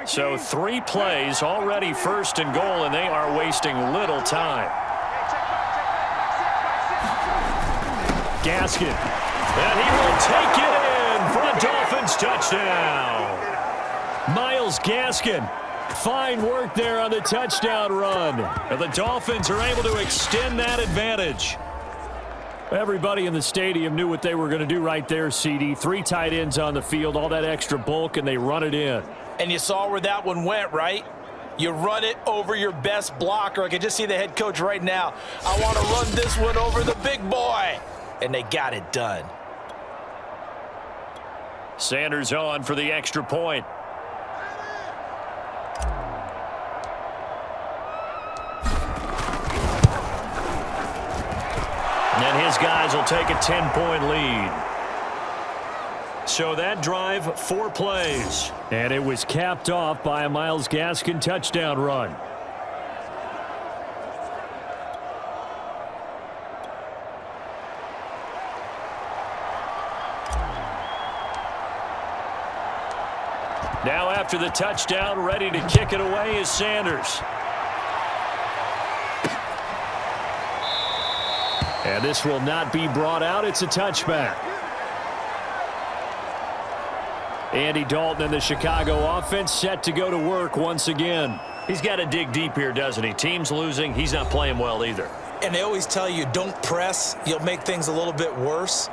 So 3 plays, already 1st and goal, and they are wasting little time. Gaskin. And he will take it in for a Dolphins touchdown. Myles Gaskin. Fine work there on the touchdown run. And the Dolphins are able to extend that advantage. Everybody in the stadium knew what they were going to do right there, CD. 3 tight ends on the field, all that extra bulk, and they run it in. And you saw where that one went, right? You run it over your best blocker. I can just see the head coach right now. I want to run this one over the big boy. And they got it done. Sanders on for the extra point. And his guys will take a 10-point lead. So that drive, 4 plays. And it was capped off by a Myles Gaskin touchdown run. Now after the touchdown, ready to kick it away is Sanders. And this will not be brought out. It's a touchback. Andy Dalton and the Chicago offense set to go to work once again. He's got to dig deep here, doesn't he? Team's losing. He's not playing well either. And they always tell you, don't press. You'll make things a little bit worse.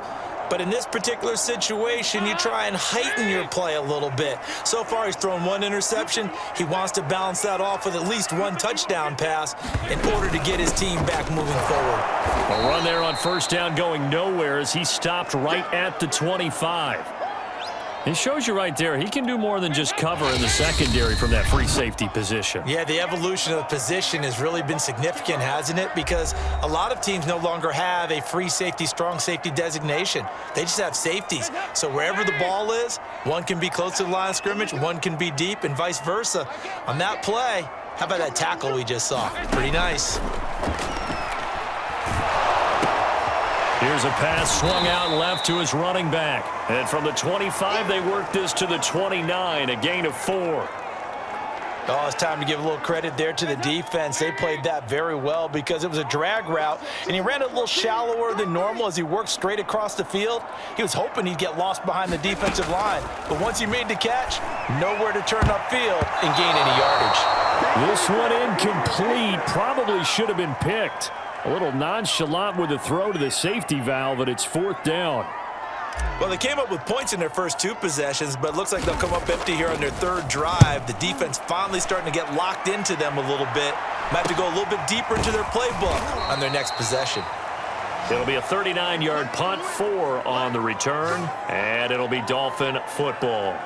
But in this particular situation, you try and heighten your play a little bit. So far, he's thrown one interception. He wants to balance that off with at least one touchdown pass in order to get his team back moving forward. A run there on first down going nowhere as he stopped right at the 25. It shows you right there, he can do more than just cover in the secondary from that free safety position. Yeah, the evolution of the position has really been significant, hasn't it? Because a lot of teams no longer have a free safety, strong safety designation. They just have safeties. So wherever the ball is, one can be close to the line of scrimmage, one can be deep, and vice versa. On that play, how about that tackle we just saw? Pretty nice. Here's a pass swung out left to his running back. And from the 25, they work this to the 29, a gain of 4. Oh, it's time to give a little credit there to the defense. They played that very well because it was a drag route, and he ran a little shallower than normal as he worked straight across the field. He was hoping he'd get lost behind the defensive line, but once he made the catch, nowhere to turn upfield and gain any yardage. This one incomplete, probably should have been picked. A little nonchalant with the throw to the safety valve, and it's 4th down. Well, they came up with points in their first 2 possessions, but it looks like they'll come up empty here on their 3rd drive. The defense finally starting to get locked into them a little bit. Might have to go a little bit deeper into their playbook on their next possession. It'll be a 39-yard punt, 4 on the return, and it'll be Dolphin football.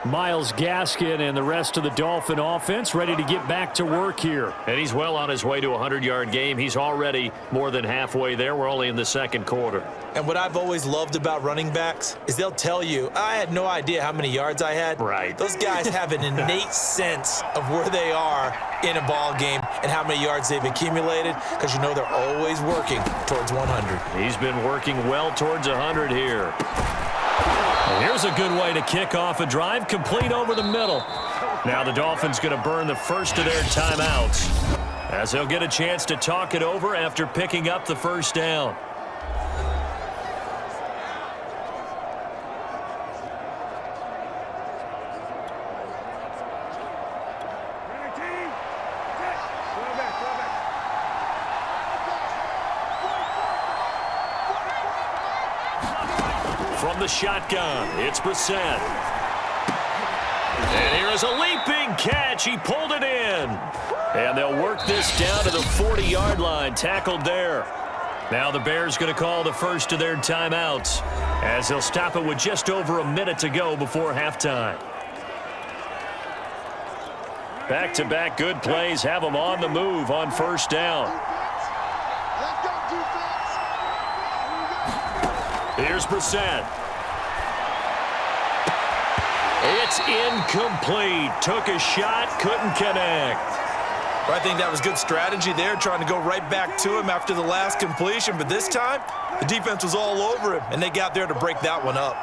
Myles Gaskin and the rest of the Dolphin offense ready to get back to work here. And he's well on his way to a 100-yard game. He's already more than halfway there. We're only in the 2nd quarter. And what I've always loved about running backs is they'll tell you, I had no idea how many yards I had. Right. Those guys have an innate sense of where they are in a ball game and how many yards they've accumulated because you know they're always working towards 100. He's been working well towards 100 here. And here's a good way to kick off a drive, complete over the middle. Now the Dolphins going to burn the first of their timeouts as they'll get a chance to talk it over after picking up the first down. From the shotgun, it's Brissett. And here is a leaping catch. He pulled it in. And they'll work this down to the 40-yard line, tackled there. Now the Bears going to call the first of their timeouts as they'll stop it with just over a minute to go before halftime. Back-to-back good plays have them on the move on first down. Here's Brissett. It's incomplete. Took a shot, couldn't connect. Well, I think that was good strategy there, trying to go right back to him after the last completion. But this time, the defense was all over him, and they got there to break that one up.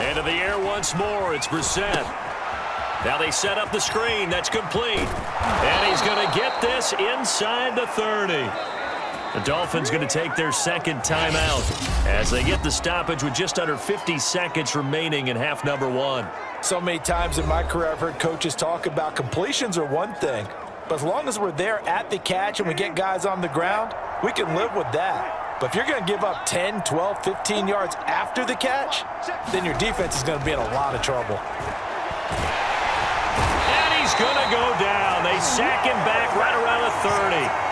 Into the air once more. It's Brissett. Now they set up the screen. That's complete. And he's going to get this inside the 30. The Dolphins going to take their 2nd timeout as they get the stoppage with just under 50 seconds remaining in half number 1. So many times in my career I've heard coaches talk about completions are one thing, but as long as we're there at the catch and we get guys on the ground, we can live with that. But if you're going to give up 10, 12, 15 yards after the catch, then your defense is going to be in a lot of trouble. And he's going to go down. They sack him back right around the 30.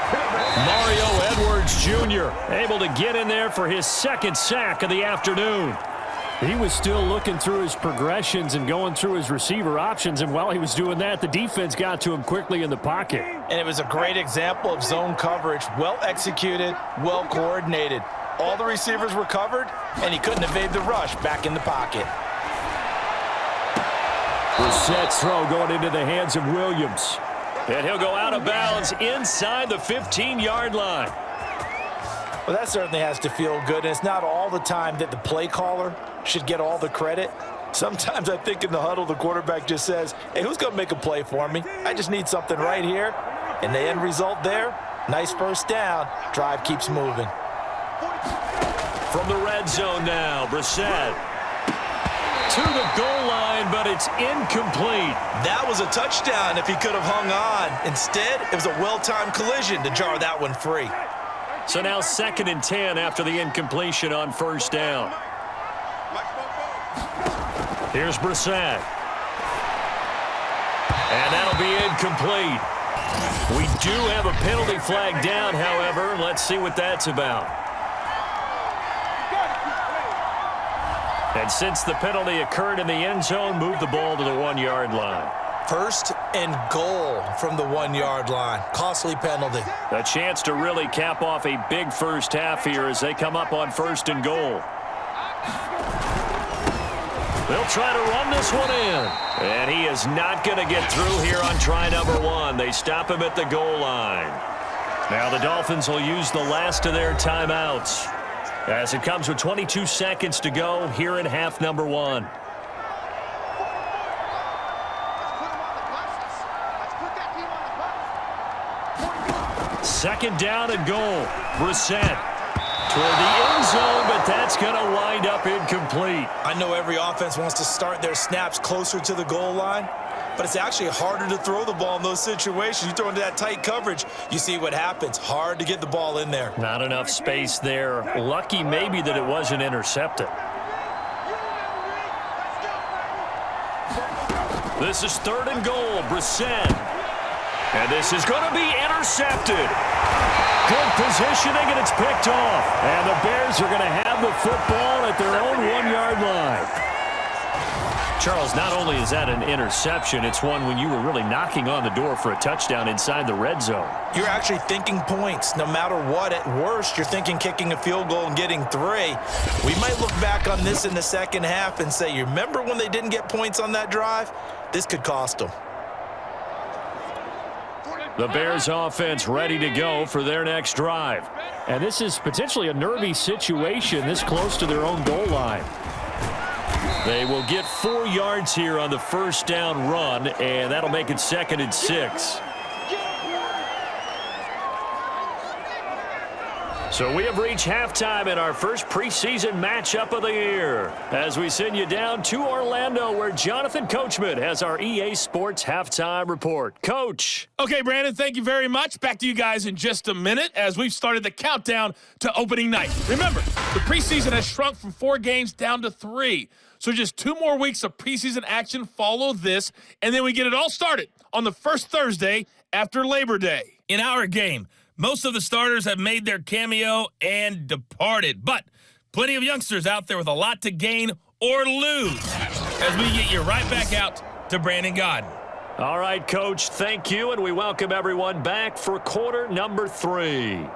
Mario Edwards Jr. able to get in there for his 2nd sack of the afternoon. He was still looking through his progressions and going through his receiver options, and while he was doing that, the defense got to him quickly in the pocket. And it was a great example of zone coverage, well executed, well coordinated. All the receivers were covered, and he couldn't evade the rush back in the pocket. Brissett's throw going into the hands of Williams. And he'll go out of bounds inside the 15-yard line. Well, that certainly has to feel good. And it's not all the time that the play caller should get all the credit. Sometimes I think in the huddle, the quarterback just says, hey, who's going to make a play for me? I just need something right here. And the end result there, nice first down. Drive keeps moving. From the red zone now, Brissett to the goal line, but it's incomplete. That was a touchdown if he could have hung on. Instead, it was a well-timed collision to jar that one free. So now 2nd and 10 after the incompletion on first down. Here's Brissett. And that'll be incomplete. We do have a penalty flag down, however. Let's see what that's about. And since the penalty occurred in the end zone, move the ball to the 1-yard line. 1st and goal from the 1-yard line. Costly penalty. A chance to really cap off a big first half here as they come up on 1st and goal. They'll try to run this one in. And he is not going to get through here on try number 1. They stop him at the goal line. Now the Dolphins will use the last of their timeouts as it comes with 22 seconds to go here in half number 1. Second down and goal. Brissett toward the end zone, but that's going to wind up incomplete. I know every offense wants to start their snaps closer to the goal line, but it's actually harder to throw the ball in those situations. You throw into that tight coverage, you see what happens. Hard to get the ball in there. Not enough space there. Lucky maybe that it wasn't intercepted. This is 3rd and goal. Brissett. And this is going to be intercepted. Good positioning, and it's picked off. And the Bears are going to have the football at their own 1-yard line. Charles, not only is that an interception, it's one when you were really knocking on the door for a touchdown inside the red zone. You're actually thinking points no matter what. At worst, you're thinking kicking a field goal and getting 3. We might look back on this in the second half and say, you remember when they didn't get points on that drive? This could cost them. The Bears offense ready to go for their next drive. And this is potentially a nervy situation this close to their own goal line. They will get 4 yards here on the first down run, and that'll make it 2nd and 6. So we have reached halftime in our first preseason matchup of the year as we send you down to Orlando where Jonathan Coachman has our EA Sports halftime report. Coach. Okay, Brandon, thank you very much. Back to you guys in just a minute as we've started the countdown to opening night. Remember, the preseason has shrunk from 4 games down to 3. So just 2 more weeks of preseason action follow this, and then we get it all started on the first Thursday after Labor Day. In our game, most of the starters have made their cameo and departed, but plenty of youngsters out there with a lot to gain or lose as we get you right back out to Brandon Godden. All right, Coach, thank you, and we welcome everyone back for quarter number 3.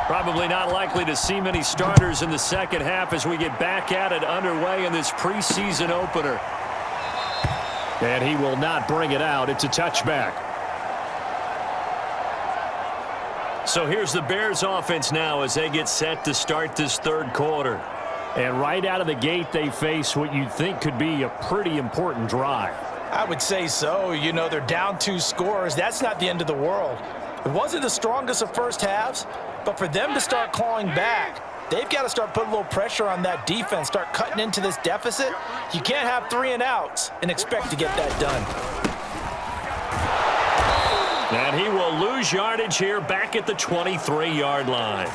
Probably not likely to see many starters in the second half as we get back at it underway in this preseason opener. And he will not bring it out. It's a touchback. So here's the Bears offense now as they get set to start this third quarter. And right out of the gate, they face what you'd think could be a pretty important drive. I would say so. You know, they're down 2 scores. That's not the end of the world. It wasn't the strongest of first halves, but for them to start clawing back, they've got to start putting a little pressure on that defense, start cutting into this deficit. You can't have 3 and outs and expect to get that done. And he will lose yardage here back at the 23-yard line.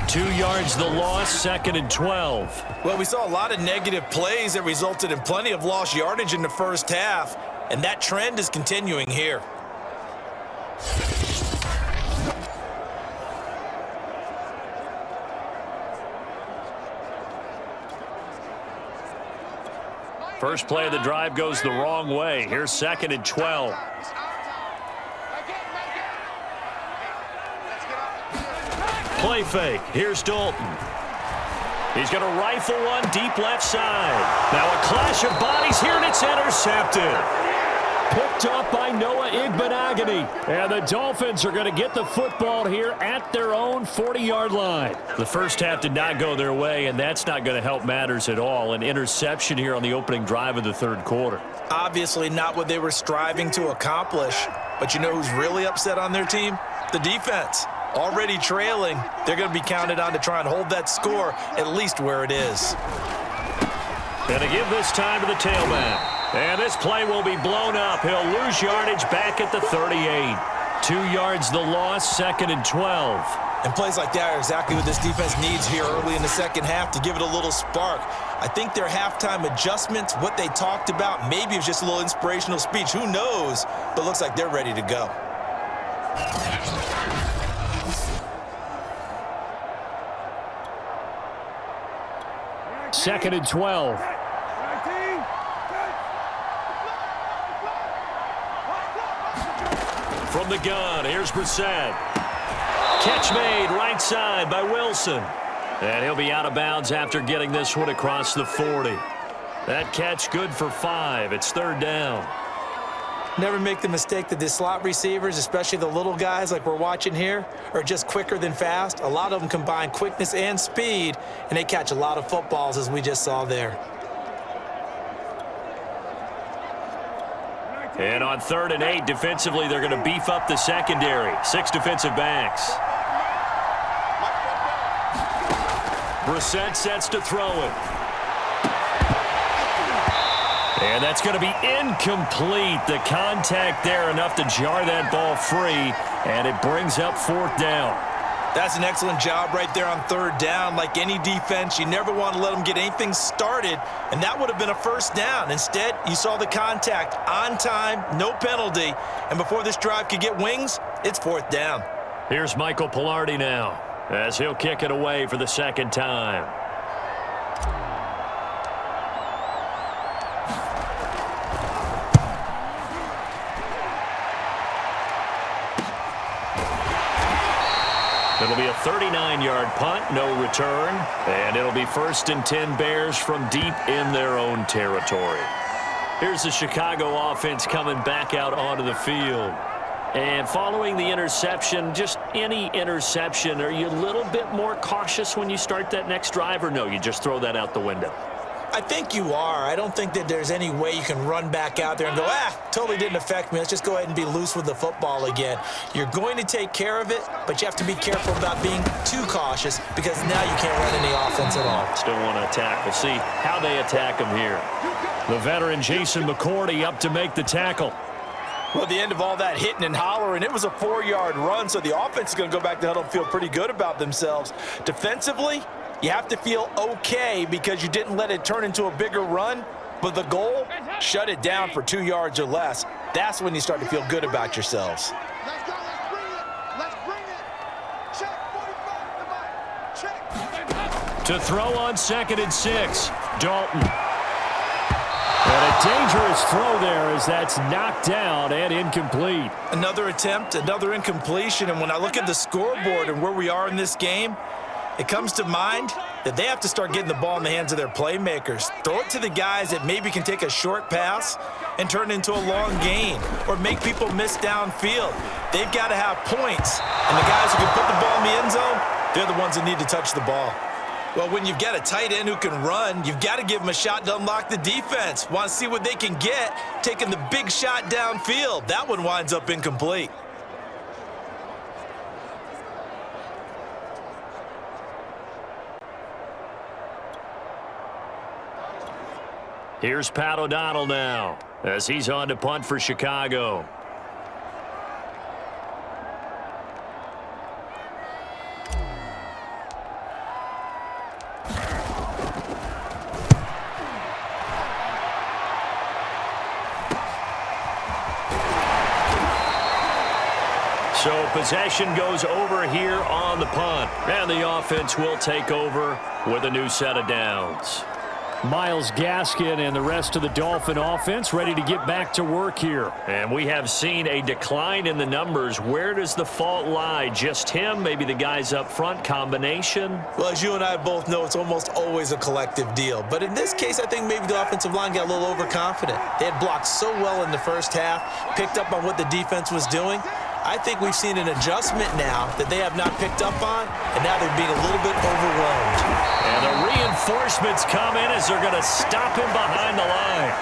2 yards the loss, 2nd and 12. Well, we saw a lot of negative plays that resulted in plenty of lost yardage in the first half, and that trend is continuing here. First play of the drive goes the wrong way. Here's 2nd and 12. Play fake. Here's Dalton. He's going to rifle one deep left side. Now a clash of bodies here, and it's intercepted. Picked up by Noah Igbenogany. And the Dolphins are going to get the football here at their own 40-yard line. The first half did not go their way, and that's not going to help matters at all. An interception here on the opening drive of the third quarter. Obviously not what they were striving to accomplish. But you know who's really upset on their team? The defense. Already trailing, they're going to be counted on to try and hold that score at least where it is. And to give this time to the tailback. And this play will be blown up. He'll lose yardage back at the 38. 2 yards the loss, 2nd and 12. And plays like that are exactly what this defense needs here early in the second half to give it a little spark. I think their halftime adjustments, what they talked about, maybe it was just a little inspirational speech. Who knows? But it looks like they're ready to go. Second and 12. From the gun, here's Brissett. Catch made right side by Wilson. And he'll be out of bounds after getting this one across the 40. That catch good for 5. It's 3rd down. Never make the mistake that the slot receivers, especially the little guys like we're watching here, are just quicker than fast. A lot of them combine quickness and speed, and they catch a lot of footballs, as we just saw there. And on 3rd and 8, defensively, they're going to beef up the secondary. 6 defensive backs. Brissett sets to throw it. And that's going to be incomplete. The contact there enough to jar that ball free, and it brings up 4th down. That's an excellent job right there on 3rd down. Like any defense, you never want to let them get anything started, and that would have been a 1st down. Instead, you saw the contact on time, no penalty, and before this drive could get wings, it's 4th down. Here's Michael Pilardi now as he'll kick it away for the 2nd time. It'll be a 39-yard punt, no return, and it'll be 1st and 10 Bears from deep in their own territory. Here's the Chicago offense coming back out onto the field. And following the interception, just any interception, are you a little bit more cautious when you start that next drive, or no, you just throw that out the window? I think you are. I don't think that there's any way you can run back out there and go, totally didn't affect me. Let's just go ahead and be loose with the football again. You're going to take care of it, but you have to be careful about being too cautious because now you can't run any offense at all. Still want to attack. We'll see how they attack him here. The veteran Jason McCourty up to make the tackle. Well, at the end of all that hitting and hollering, it was a 4-yard run, so the offense is going to go back to the huddle and feel pretty good about themselves. Defensively, you have to feel okay because you didn't let it turn into a bigger run, but the goal, shut it down for 2 yards or less. That's when you start to feel good about yourselves. Let's go, let's bring it. Check, 45 check. To throw on 2nd and 6, Dalton. And a dangerous throw there as that's knocked down and incomplete. Another attempt, another incompletion, and when I look at the scoreboard and where we are in this game, it comes to mind that they have to start getting the ball in the hands of their playmakers. Throw it to the guys that maybe can take a short pass and turn it into a long gain or make people miss downfield. They've got to have points, and the guys who can put the ball in the end zone, they're the ones that need to touch the ball. Well, when you've got a tight end who can run, you've got to give them a shot to unlock the defense. Want to see what they can get, taking the big shot downfield. That one winds up incomplete. Here's Pat O'Donnell now as he's on to punt for Chicago. So possession goes over here on the punt, and the offense will take over with a new set of downs. Myles Gaskin and the rest of the Dolphin offense ready to get back to work here. And we have seen a decline in the numbers. Where does the fault lie? Just him? Maybe the guys up front? Combination? Well, as you and I both know, it's almost always a collective deal. But in this case, I think maybe the offensive line got a little overconfident. They had blocked so well in the first half, picked up on what the defense was doing. I think we've seen an adjustment now that they have not picked up on, and now they're being a little bit overwhelmed. And the reinforcements come in as they're going to stop him behind the line.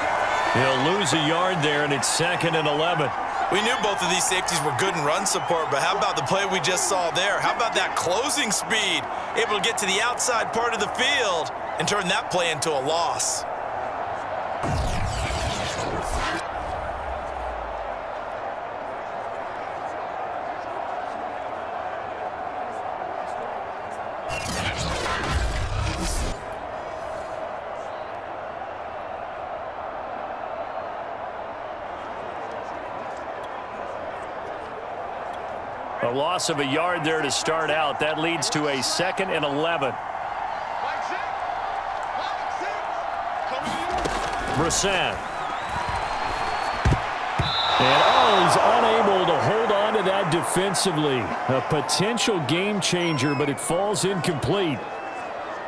He'll lose a yard there, and it's 2nd and 11. We knew both of these safeties were good in run support, but how about the play we just saw there? How about that closing speed? Able to get to the outside part of the field and turn that play into a loss. A loss of a yard there to start out. That leads to a 2nd and 11. Brissett. And he's unable to hold on to that defensively. A potential game changer, but it falls incomplete.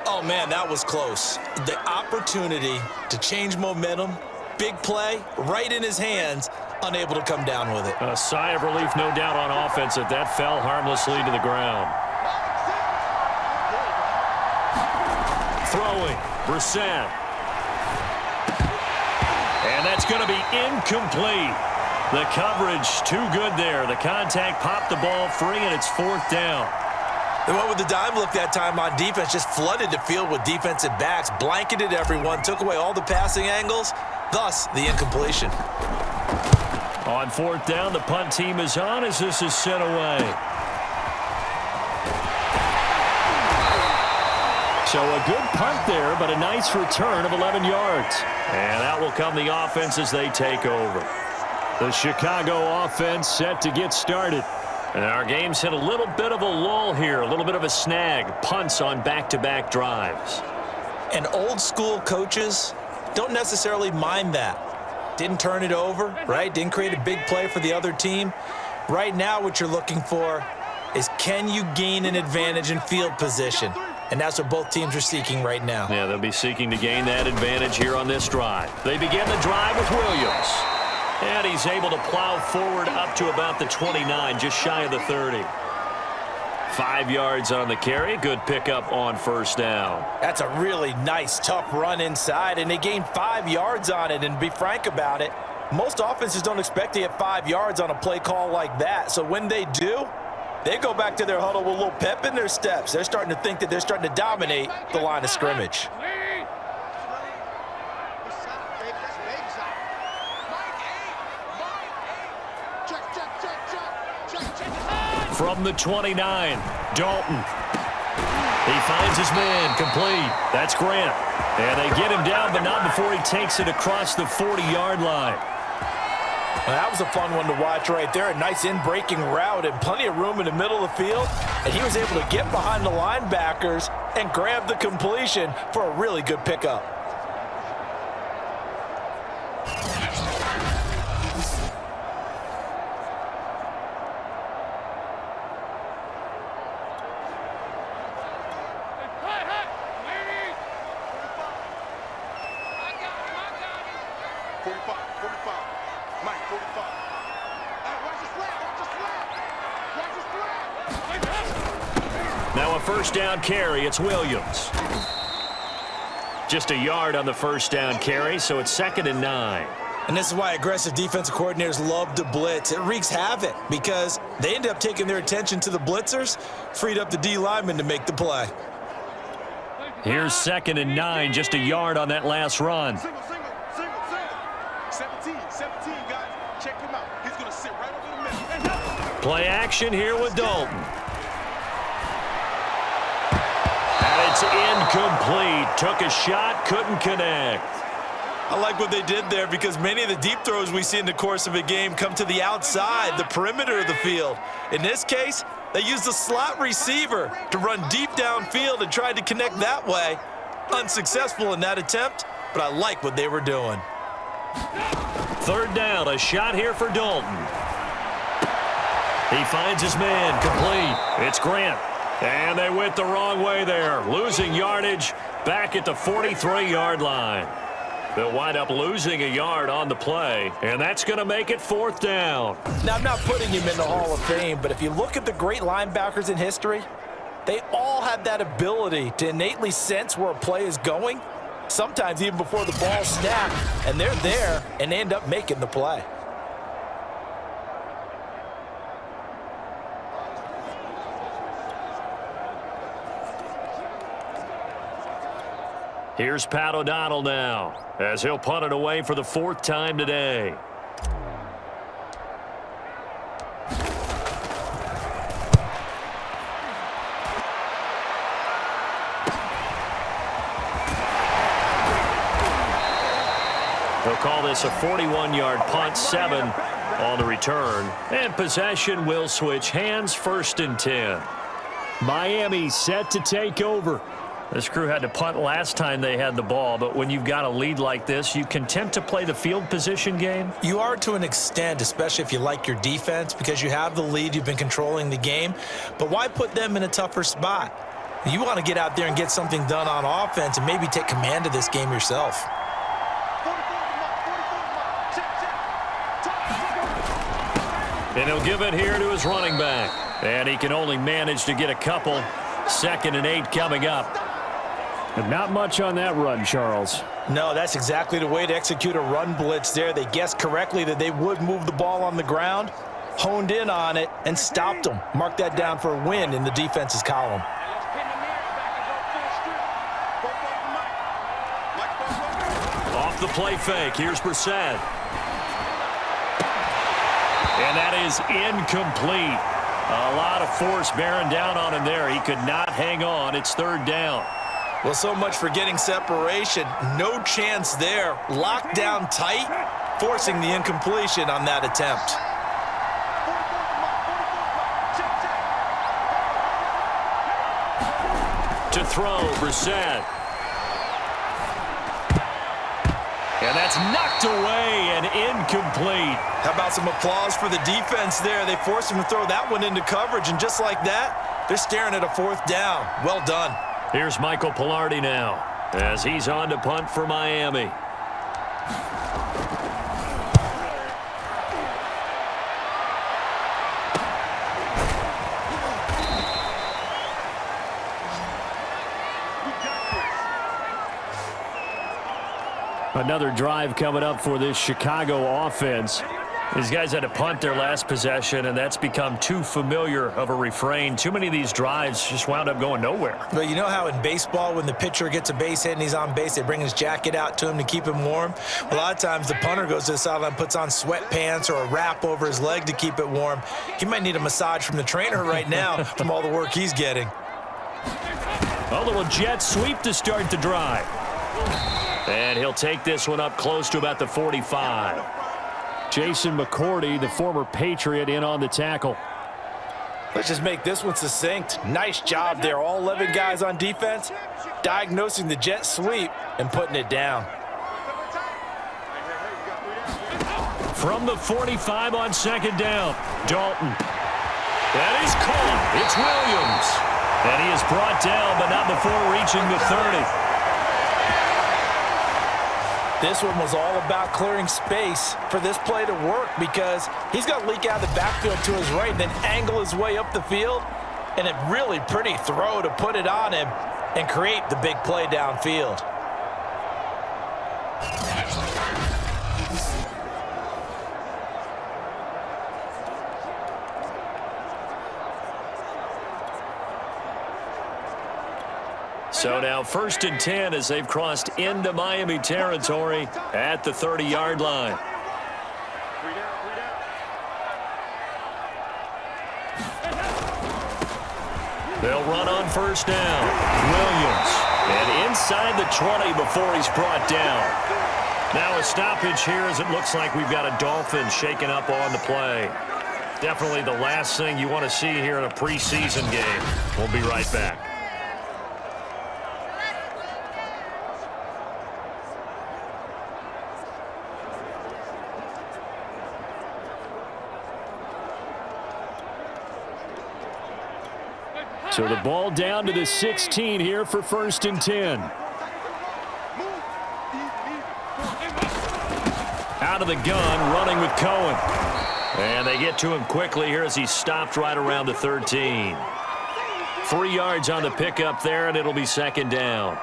Oh, man, that was close. The opportunity to change momentum, big play, right in his hands, unable to come down with it. A sigh of relief, no doubt, on offense that fell harmlessly to the ground. Throwing, Brissett. And that's going to be incomplete. The coverage too good there. The contact popped the ball free, and it's 4th down. They went with the dime look that time on defense, just flooded the field with defensive backs, blanketed everyone, took away all the passing angles, thus the incompletion. On 4th down, the punt team is on as this is sent away. So a good punt there, but a nice return of 11 yards. And out will come the offense as they take over. The Chicago offense set to get started. And our game's hit a little bit of a lull here, a little bit of a snag. Punts on back-to-back drives. And old school coaches don't necessarily mind that. Didn't turn it over, right? Didn't create a big play for the other team. Right now what you're looking for is, can you gain an advantage in field position? And that's what both teams are seeking right now. Yeah, they'll be seeking to gain that advantage here on this drive. They begin the drive with Williams. And he's able to plow forward up to about the 29, just shy of the 30. 5 yards on the carry. Good pickup on 1st down. That's a really nice, tough run inside, and they gained 5 yards on it. And to be frank about it, most offenses don't expect to get 5 yards on a play call like that. So when they do, they go back to their huddle with a little pep in their steps. They're starting to think that they're starting to dominate the line of scrimmage. From the 29, Dalton. He finds his man, complete. That's Grant. And they get him down, but not before he takes it across the 40-yard line. Well, that was a fun one to watch right there. A nice in-breaking route and plenty of room in the middle of the field. And he was able to get behind the linebackers and grab the completion for a really good pickup. 45, 45. Mike, 45. Hey, watch this flat, watch this flat. Now a first down carry. It's Williams. Just a yard on the first down carry, so it's 2nd and 9. And this is why aggressive defensive coordinators love to blitz. It wreaks havoc because they end up taking their attention to the blitzers, freed up the D lineman to make the play. Here's 2nd and 9, just a yard on that last run. Single. 17, guys. Check him out. He's going to sit right over the middle. Play action here with Dalton. And it's incomplete. Took a shot, couldn't connect. I like what they did there because many of the deep throws we see in the course of a game come to the outside, the perimeter of the field. In this case, they used the slot receiver to run deep downfield and tried to connect that way. Unsuccessful in that attempt, but I like what they were doing. 3rd down, a shot here for Dalton. He finds his man, complete. It's Grant. And they went the wrong way there, losing yardage back at the 43-yard line. They'll wind up losing a yard on the play, and that's going to make it 4th down. Now, I'm not putting him in the Hall of Fame, but if you look at the great linebackers in history, they all have that ability to innately sense where a play is going, sometimes even before the ball snapped, and they're there, and they end up making the play. Here's Pat O'Donnell now, as he'll punt it away for the 4th time today. They'll call this a 41-yard punt, 7 on the return. And possession will switch hands, 1st and 10. Miami set to take over. This crew had to punt last time they had the ball, but when you've got a lead like this, you content to play the field position game? You are to an extent, especially if you like your defense, because you have the lead, you've been controlling the game. But why put them in a tougher spot? You want to get out there and get something done on offense and maybe take command of this game yourself. And he'll give it here to his running back. And he can only manage to get a couple. 2nd and 8 coming up. And not much on that run, Charles. No, that's exactly the way to execute a run blitz there. They guessed correctly that they would move the ball on the ground, honed in on it, and stopped them. Mark that down for a win in the defense's column. Off the play fake, here's Brissett. And that is incomplete. A lot of force bearing down on him there. He could not hang on. It's 3rd down. Well, so much for getting separation. No chance there. Locked down tight, forcing the incompletion on that attempt. To throw, Brissett. And that's knocked away and incomplete. How about some applause for the defense there? They forced him to throw that one into coverage, and just like that, they're staring at a 4th down. Well done. Here's Michael Pilardi now, as he's on to punt for Miami. Another drive coming up for this Chicago offense. These guys had to punt their last possession, and that's become too familiar of a refrain. Too many of these drives just wound up going nowhere. But you know how in baseball, when the pitcher gets a base hit and he's on base, they bring his jacket out to him to keep him warm? A lot of times the punter goes to the sideline, puts on sweatpants or a wrap over his leg to keep it warm. He might need a massage from the trainer right now from all the work he's getting. A little jet sweep to start the drive. And he'll take this one up close to about the 45. Jason McCourty, the former Patriot, in on the tackle. Let's just make this one succinct. Nice job there. All 11 guys on defense, diagnosing the jet sweep and putting it down. From the 45 on 2nd down, Dalton. That is caught. It's Williams. And he is brought down, but not before reaching the 30. This one was all about clearing space for this play to work because he's going to leak out of the backfield to his right and then angle his way up the field. And a really pretty throw to put it on him and create the big play downfield. So now 1st and 10 as they've crossed into Miami territory at the 30-yard line. They'll run on 1st down. Williams. And inside the 20 before he's brought down. Now a stoppage here as it looks like we've got a Dolphins shaking up on the play. Definitely the last thing you want to see here in a preseason game. We'll be right back. So the ball down to the 16 here for 1st and 10. Out of the gun, running with Cohen. And they get to him quickly here as he stopped right around the 13. 3 yards on the pickup there, and it'll be 2nd down.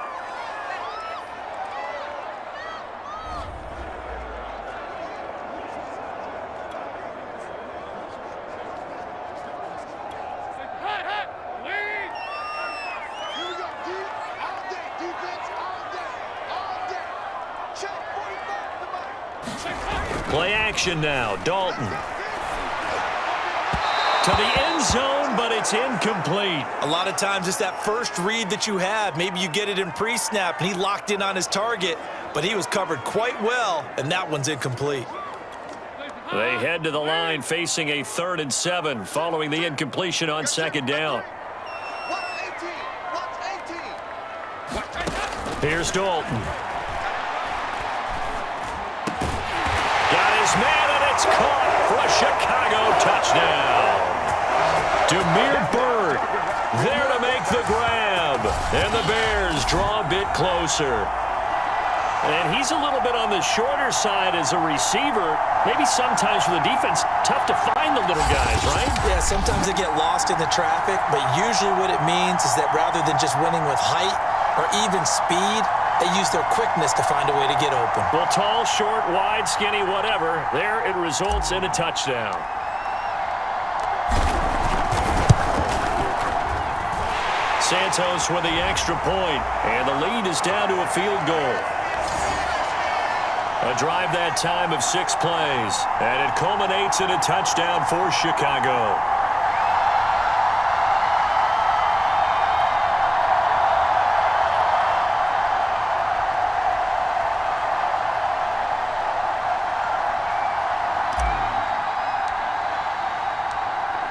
Play action now. Dalton. To the end zone, but it's incomplete. A lot of times it's that first read that you have. Maybe you get it in pre-snap, and he locked in on his target, but he was covered quite well, and that one's incomplete. They head to the line facing a 3rd and 7 following the incompletion on 2nd down. Here's Dalton. Got his man, and it's caught for a Chicago touchdown. Demir Bird there to make the grab. And the Bears draw a bit closer. And he's a little bit on the shorter side as a receiver. Maybe sometimes for the defense, tough to find the little guys, right? Yeah, sometimes they get lost in the traffic, but usually what it means is that rather than just winning with height or even speed, they use their quickness to find a way to get open. Well, tall, short, wide, skinny, whatever. There it results in a touchdown. Santos with the extra point, and the lead is down to a field goal. A drive that time of 6 plays, and it culminates in a touchdown for Chicago.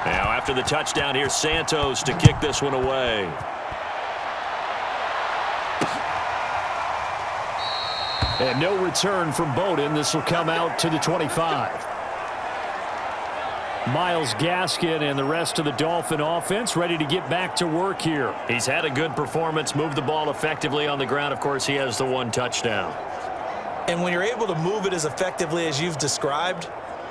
Now after the touchdown, here's Santos to kick this one away. And no return from Bowden. This will come out to the 25. Myles Gaskin and the rest of the Dolphin offense ready to get back to work here. He's had a good performance, moved the ball effectively on the ground. Of course, he has the 1 touchdown. And when you're able to move it as effectively as you've described,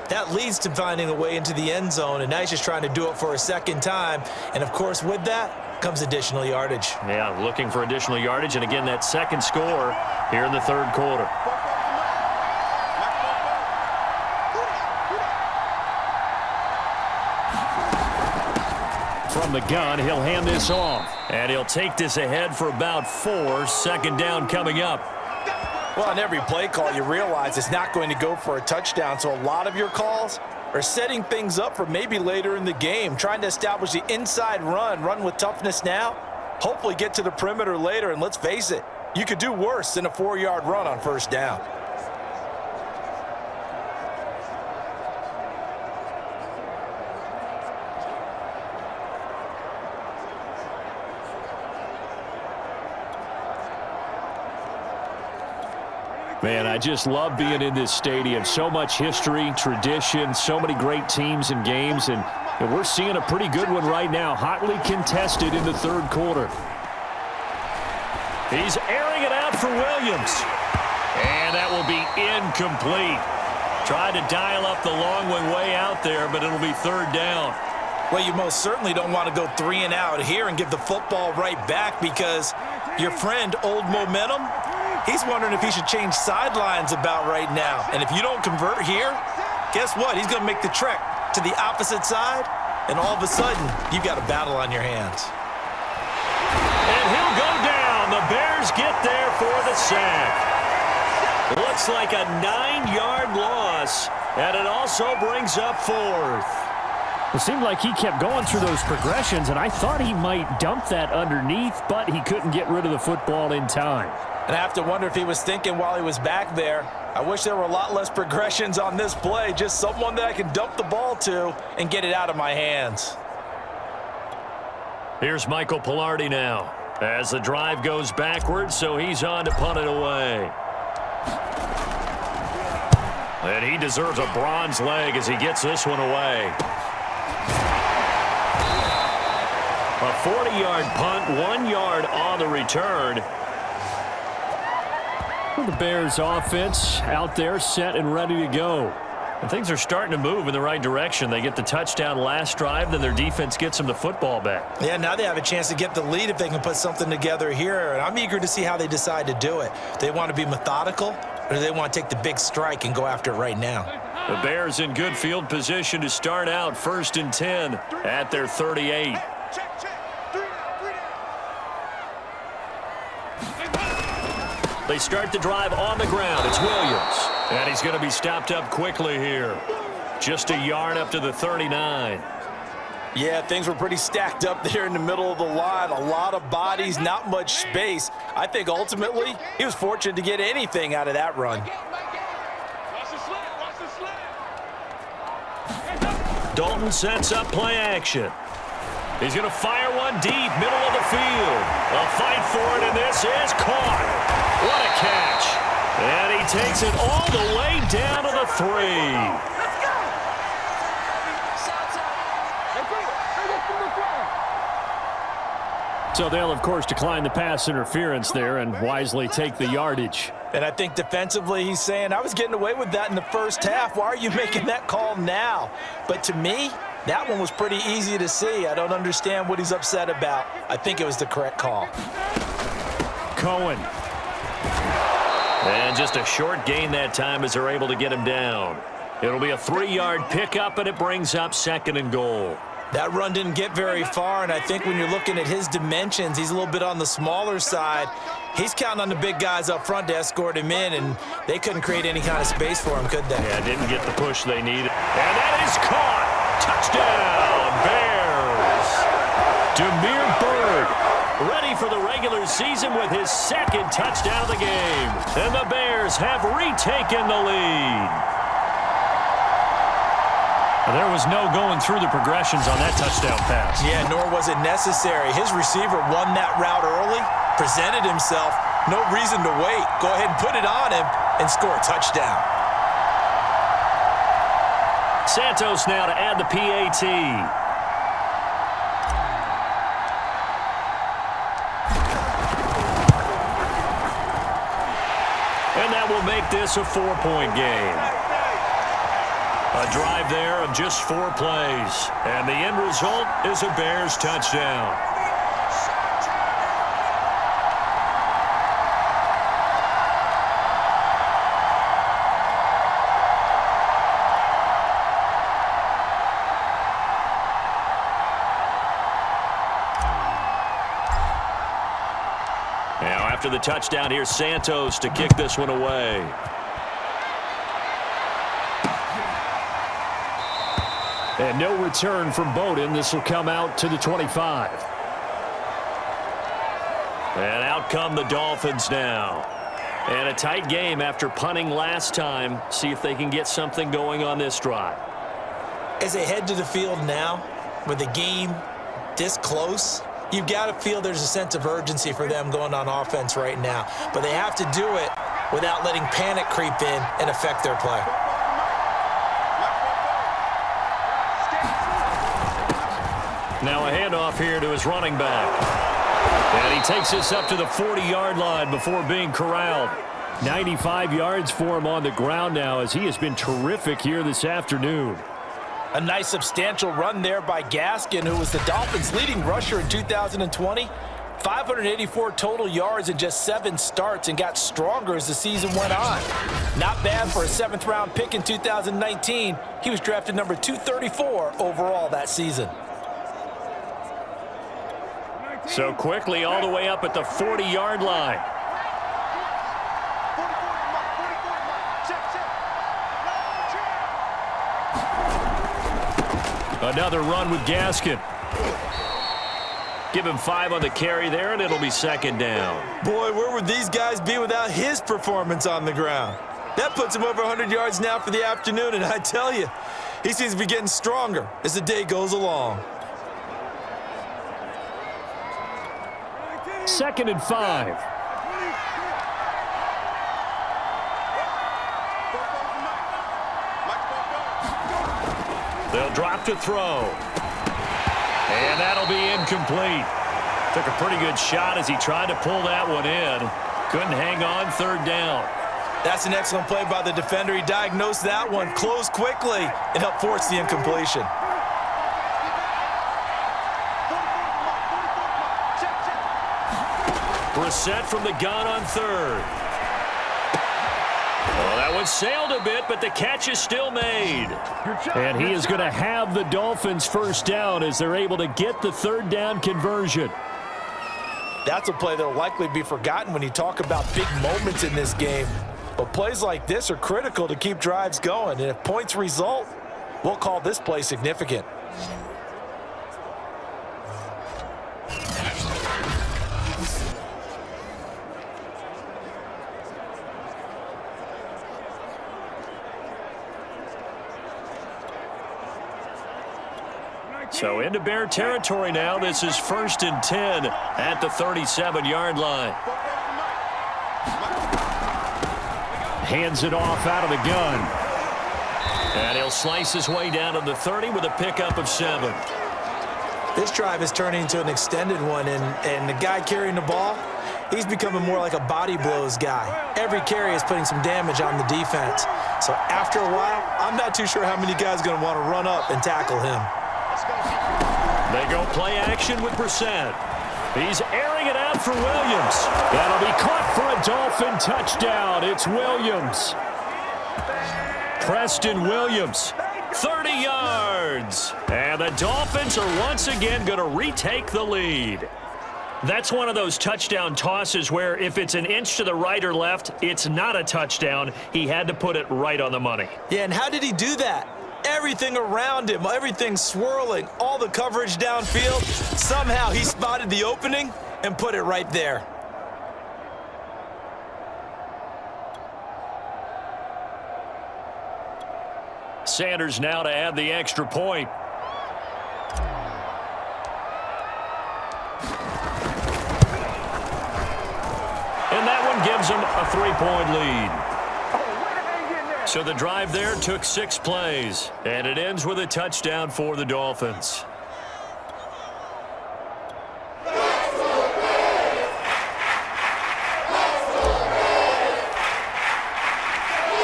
that leads to finding a way into the end zone, and now he's just trying to do it for a 2nd time. And, of course, with that comes additional yardage. Yeah, looking for additional yardage, and again, that 2nd score here in the 3rd quarter. From the gun, he'll hand this off. And he'll take this ahead for about 4. 2nd down coming up. Well, on every play call, you realize it's not going to go for a touchdown, so a lot of your calls are setting things up for maybe later in the game, trying to establish the inside run with toughness now, hopefully get to the perimeter later, and let's face it, you could do worse than a 4-yard run on 1st down. Man, I just love being in this stadium. So much history, tradition, so many great teams and games, and we're seeing a pretty good one right now, hotly contested in the 3rd quarter. He's airing it out for Williams. And that will be incomplete. Tried to dial up the long one way out there, but it'll be third down. Well, you most certainly don't want to go 3 and out here and give the football right back, because your friend, Old Momentum, he's wondering if he should change sidelines about right now. And if you don't convert here, guess what? He's going to make the trek to the opposite side, and all of a sudden, you've got a battle on your hands. And he'll go down. The Bears get there for the sack. Looks like a 9-yard loss, and it also brings up fourth. It seemed like he kept going through those progressions, and I thought he might dump that underneath, but he couldn't get rid of the football in time. And I have to wonder if he was thinking while he was back there, I wish there were a lot less progressions on this play, just someone that I can dump the ball to and get it out of my hands. Here's Michael Pilardi now as the drive goes backwards, so he's on to punt it away. And he deserves a bronze leg as he gets this one away. A 40-yard punt, 1 yard on the return. The Bears offense out there set and ready to go. And things are starting to move in the right direction. They get the touchdown last drive, then their defense gets them the football back. Yeah, now they have a chance to get the lead if they can put something together here. And I'm eager to see how they decide to do it. Do they want to be methodical, or do they want to take the big strike and go after it right now? The Bears in good field position to start out 1st and 10 at their 38. Check, check. 3 down. They start the drive on the ground. It's Williams. And he's going to be stopped up quickly here. Just a yard up to the 39. Yeah, things were pretty stacked up there in the middle of the line. A lot of bodies, not much space. I think ultimately he was fortunate to get anything out of that run. Watch the slant. Watch the slant. Dalton sets up play action. He's going to fire one deep, middle of the field. A fight for it, and this is caught. What a catch. And he takes it all the way down to the 3. So they'll, of course, decline the pass interference there and wisely take the yardage. And I think defensively he's saying, I was getting away with that in the first half. Why are you making that call now? But to me, that one was pretty easy to see. I don't understand what he's upset about. I think it was the correct call. Cohen. And just a short gain that time as they're able to get him down. It'll be a 3-yard pickup, and it brings up 2nd and goal. That run didn't get very far, and I think when you're looking at his dimensions, he's a little bit on the smaller side. He's counting on the big guys up front to escort him in, and they couldn't create any kind of space for him, could they? Yeah, didn't get the push they needed. And that is caught. Touchdown, Bears. Damiere Byrd ready for the regular season with his 2nd touchdown of the game. And the Bears have retaken the lead. There was no going through the progressions on that touchdown pass. Yeah, nor was it necessary. His receiver won that route early, presented himself, no reason to wait. Go ahead and put it on him and score a touchdown. Santos now to add the PAT. And that will make this a 4-point game. A drive there of just 4 plays. And the end result is a Bears touchdown. Now after the touchdown, here's Santos to kick this one away. And no return from Bowden. This will come out to the 25. And out come the Dolphins now. And a tight game after punting last time. See if they can get something going on this drive. As they head to the field now, with the game this close, you've got to feel there's a sense of urgency for them going on offense right now. But they have to do it without letting panic creep in and affect their play. Now a handoff here to his running back. And he takes this up to the 40-yard line before being corralled. 95 yards for him on the ground now, as he has been terrific here this afternoon. A nice substantial run there by Gaskin, who was the Dolphins' leading rusher in 2020. 584 total yards in just 7 starts, and got stronger as the season went on. Not bad for a 7th-round pick in 2019. He was drafted number 234 overall that season. So quickly all the way up at the 40-yard line. Another run with Gaskin. Give him 5 on the carry there, and it'll be 2nd down. Boy, where would these guys be without his performance on the ground? That puts him over 100 yards now for the afternoon, and I tell you, he seems to be getting stronger as the day goes along. 2nd and 5. They'll drop to throw. And that'll be incomplete. Took a pretty good shot as he tried to pull that one in. Couldn't hang on, 3rd down. That's an excellent play by the defender. He diagnosed that one, closed quickly, and helped force the incompletion. Brissett from the gun on 3rd. Well, that one sailed a bit, but the catch is still made. And he is going to have the Dolphins' 1st down as they're able to get the 3rd down conversion. That's a play that will likely be forgotten when you talk about big moments in this game. But plays like this are critical to keep drives going. And if points result, we'll call this play significant. So into Bear territory now. This is 1st and 10 at the 37-yard line. Hands it off out of the gun. And he'll slice his way down to the 30 with a pickup of 7. This drive is turning into an extended one, and the guy carrying the ball, he's becoming more like a body blows guy. Every carry is putting some damage on the defense. So after a while, I'm not too sure how many guys are going to want to run up and tackle him. They go play action with Brissett. He's airing it out for Williams. That'll be caught for a Dolphin touchdown. It's Williams. Preston Williams, 30 yards. And the Dolphins are once again going to retake the lead. That's one of those touchdown tosses where if it's an inch to the right or left, it's not a touchdown. He had to put it right on the money. Yeah, and how did he do that? Everything around him, everything swirling, all the coverage downfield. Somehow he spotted the opening and put it right there. Sanders now to add the extra point. And that one gives him a 3-point lead. So the drive there took 6 plays, and it ends with a touchdown for the Dolphins.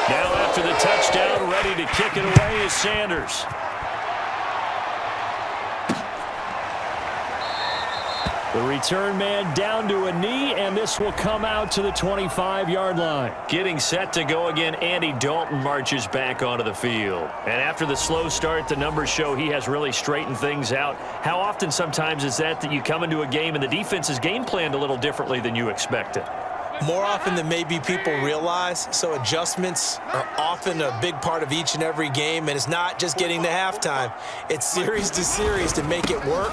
Now after the touchdown, ready to kick it away is Sanders. The return man down to a knee, and this will come out to the 25-yard line. Getting set to go again, Andy Dalton marches back onto the field. And after the slow start, the numbers show he has really straightened things out. How often sometimes is that you come into a game and the defense is game planned a little differently than you expected? More often than maybe people realize, so adjustments are often a big part of each and every game, and it's not just getting to halftime. It's series to series to make it work,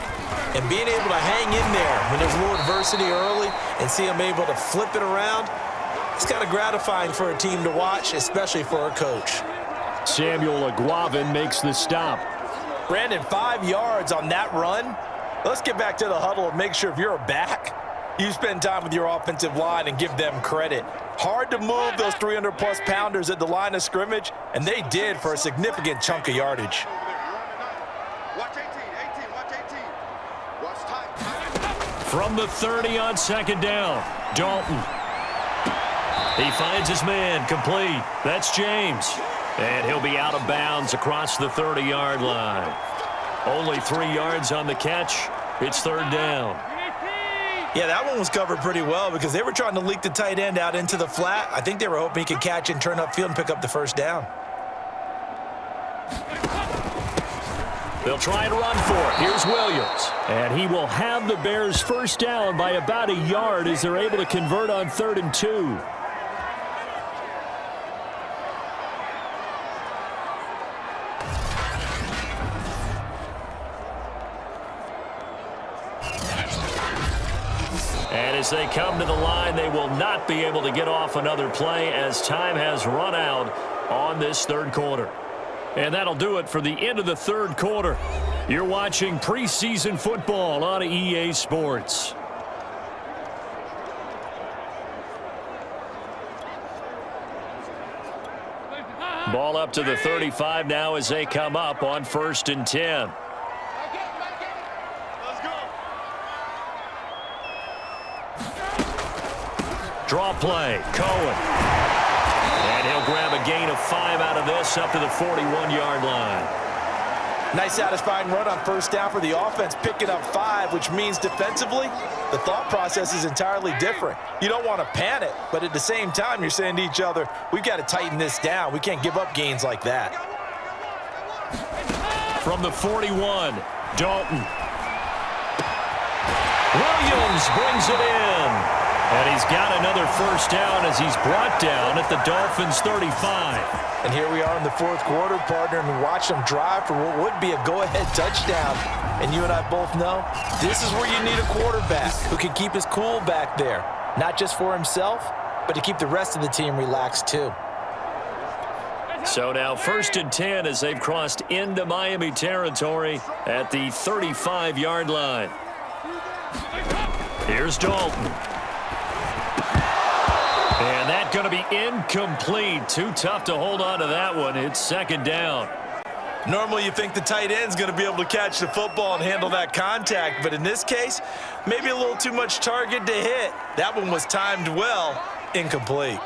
and being able to hang in there when there's a little adversity early and see them able to flip it around, it's kind of gratifying for a team to watch, especially for a coach. Samuel Aguavin makes the stop. Brandon, 5 yards on that run. Let's get back to the huddle and make sure if you're a back, you spend time with your offensive line and give them credit. Hard to move those 300-plus pounders at the line of scrimmage, and they did for a significant chunk of yardage. Watch 18, watch 18. Watch time. From the 30 on 2nd down, Dalton. He finds his man, complete. That's James. And he'll be out of bounds across the 30-yard line. Only 3 yards on the catch. It's third down. Yeah, that one was covered pretty well because they were trying to leak the tight end out into the flat. I think they were hoping he could catch and turn upfield and pick up the first down. They'll try and run for it. Here's Williams. And he will have the Bears first down by about a yard as they're able to convert on 3rd and 2. And as they come to the line, they will not be able to get off another play as time has run out on this third quarter. And that'll do it for the end of the third quarter. You're watching preseason football on EA Sports. Ball up to the 35 now as they come up on 1st and 10. Draw play, Cohen. And he'll grab a gain of 5 out of this up to the 41-yard line. Nice satisfying run on first down for the offense, picking up 5, which means defensively, the thought process is entirely different. You don't want to panic, but at the same time, you're saying to each other, we've got to tighten this down. We can't give up gains like that. From the 41, Dalton. Williams brings it in. And he's got another first down as he's brought down at the Dolphins' 35. And here we are in the fourth quarter, partner, and we watch them drive for what would be a go-ahead touchdown. And you and I both know this is where you need a quarterback who can keep his cool back there, not just for himself, but to keep the rest of the team relaxed too. So now 1st and 10 as they've crossed into Miami territory at the 35-yard line. Here's Dalton. And that's going to be incomplete. Too tough to hold on to that one. It's 2nd down. Normally you think the tight end's going to be able to catch the football and handle that contact, but in this case, maybe a little too much target to hit. That one was timed well. Incomplete.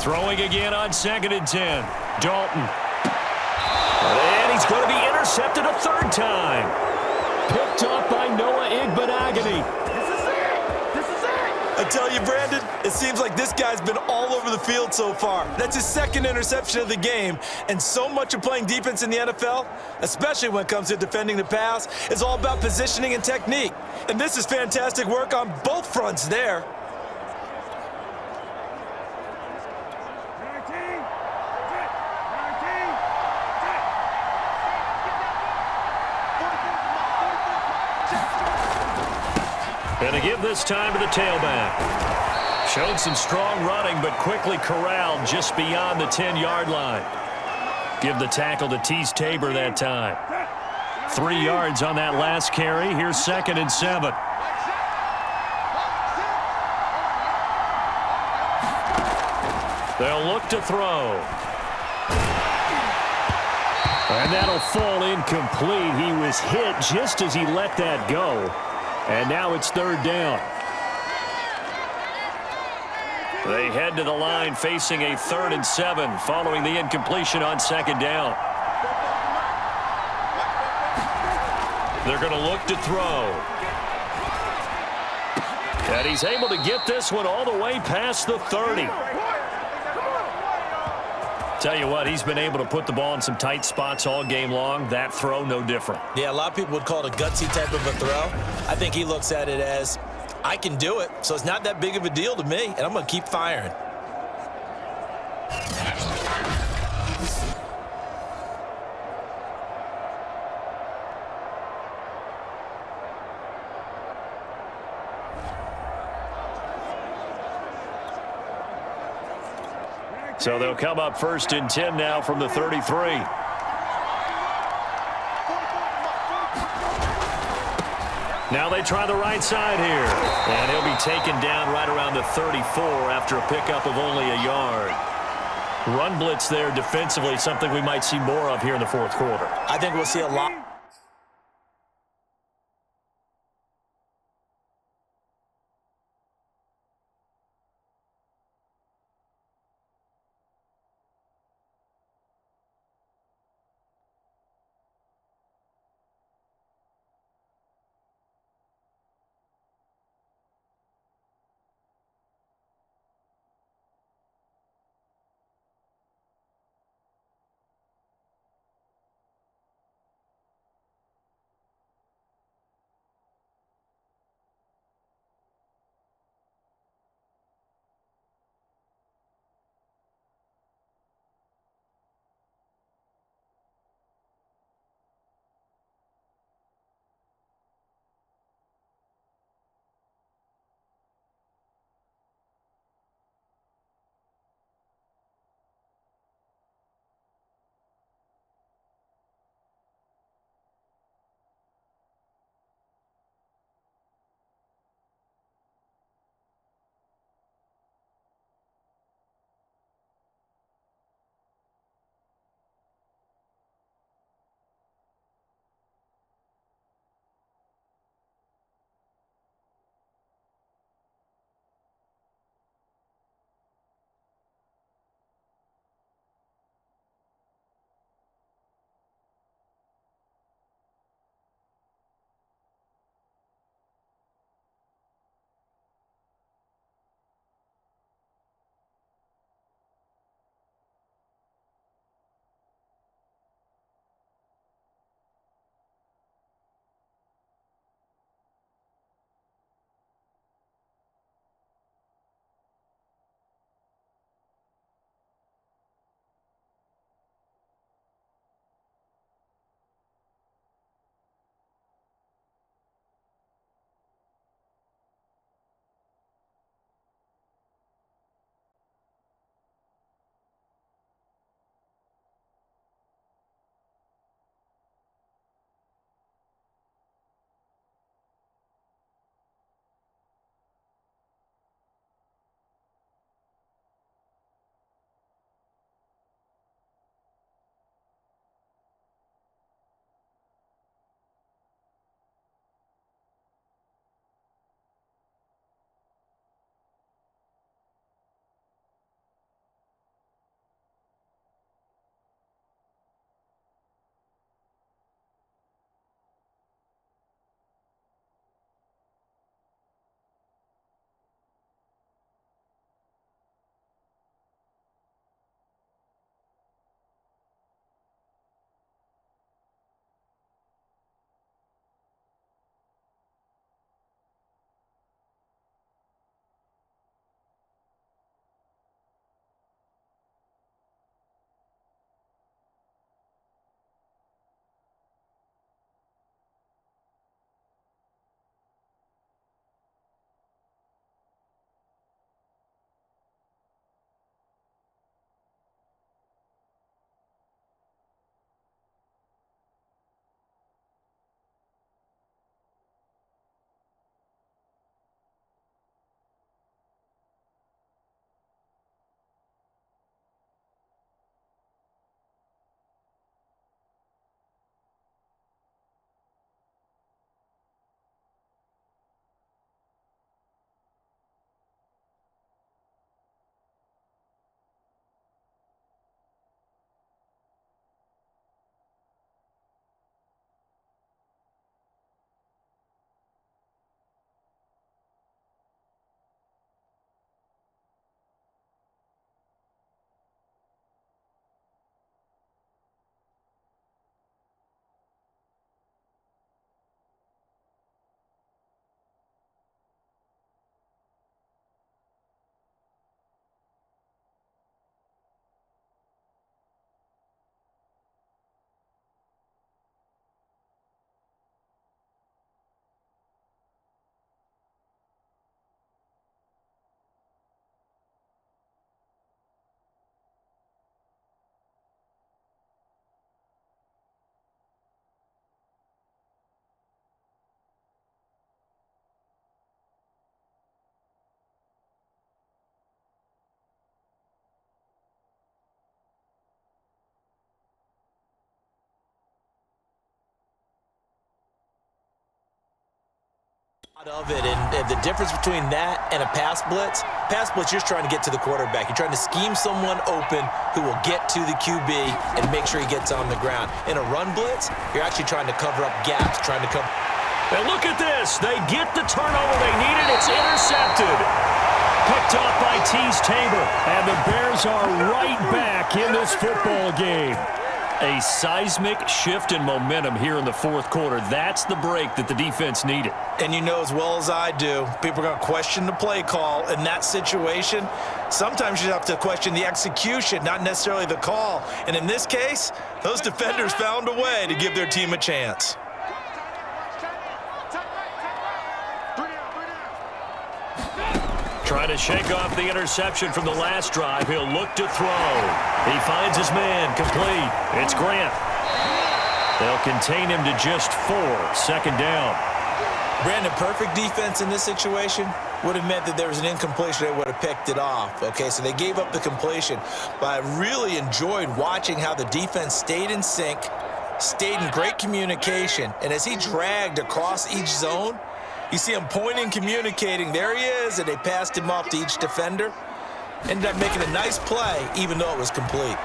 Throwing again on 2nd and 10. Dalton. And he's going to be intercepted a 3rd time. Picked up by Noah Igbenogany. I tell you, Brandon, it seems like this guy's been all over the field so far. That's his 2nd interception of the game, and so much of playing defense in the NFL, especially when it comes to defending the pass, is all about positioning and technique. And this is fantastic work on both fronts there. And to give this time to the tailback. Showed some strong running, but quickly corralled just beyond the 10-yard line. Give the tackle to Tease Tabor that time. 3 yards on that last carry. Here's 2nd and 7. They'll look to throw. And that'll fall incomplete. He was hit just as he let that go. And now it's 3rd down. They head to the line facing a 3rd and 7 following the incompletion on 2nd down. They're going to look to throw. And he's able to get this one all the way past the 30. Tell you what, he's been able to put the ball in some tight spots all game long. That throw, no different. Yeah, a lot of people would call it a gutsy type of a throw. I think he looks at it as, I can do it, so it's not that big of a deal to me, and I'm going to keep firing. So they'll come up 1st and 10 now from the 33. Now they try the right side here. And he'll be taken down right around the 34 after a pickup of only a yard. Run blitz there defensively, something we might see more of here in the fourth quarter. I think we'll see a lot. Of it, and the difference between that and a pass blitz, you're trying to get to the quarterback. You're trying to scheme someone open who will get to the QB and make sure he gets on the ground. In a run blitz, you're actually trying to cover up gaps, trying to cover. And look at this. They get the turnover they needed. It's intercepted. Picked off by Tease Tabor. And the Bears are right back in this football game. A seismic shift in momentum here in the fourth quarter. That's the break that the defense needed. And you know as well as I do, people are going to question the play call in that situation. Sometimes you have to question the execution, not necessarily the call. And in this case, those defenders found a way to give their team a chance. Trying to shake off the interception from the last drive. He'll look to throw. He finds his man complete. It's Grant. They'll contain him to just 4. Second down. Brandon, perfect defense in this situation would have meant that there was an incompletion. They would have picked it off. Okay, so they gave up the completion. But I really enjoyed watching how the defense stayed in sync, stayed in great communication. And as he dragged across each zone, you see him pointing, communicating. There he is, and they passed him off to each defender. Ended up making a nice play, even though it was complete.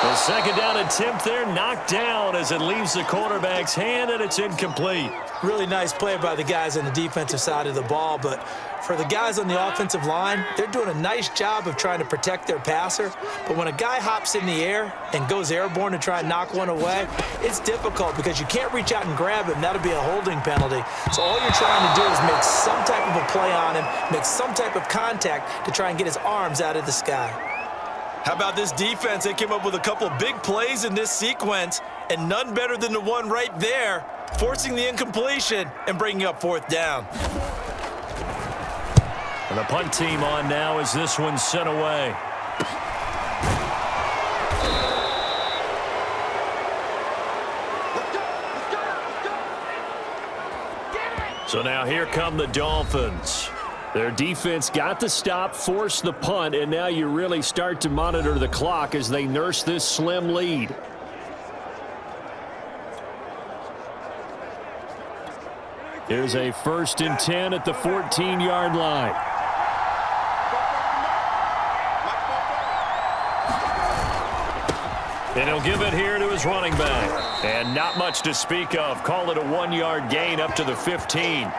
The second down attempt there knocked down as it leaves the quarterback's hand, and it's incomplete. Really nice play by the guys on the defensive side of the ball, but for the guys on the offensive line, they're doing a nice job of trying to protect their passer. But when a guy hops in the air and goes airborne to try and knock one away, it's difficult because you can't reach out and grab him. That'll be a holding penalty. So all you're trying to do is make some type of a play on him, make some type of contact to try and get his arms out of the sky. How about this defense? They came up with a couple of big plays in this sequence, and none better than the one right there, forcing the incompletion and bringing up fourth down. And the punt team on now as this one's sent away. So now here come the Dolphins. Their defense got the stop, forced the punt, and now you really start to monitor the clock as they nurse this slim lead. Here's a 1st and 10 at the 14-yard line. And he'll give it here to his running back. And not much to speak of. Call it a 1-yard gain up to the 15.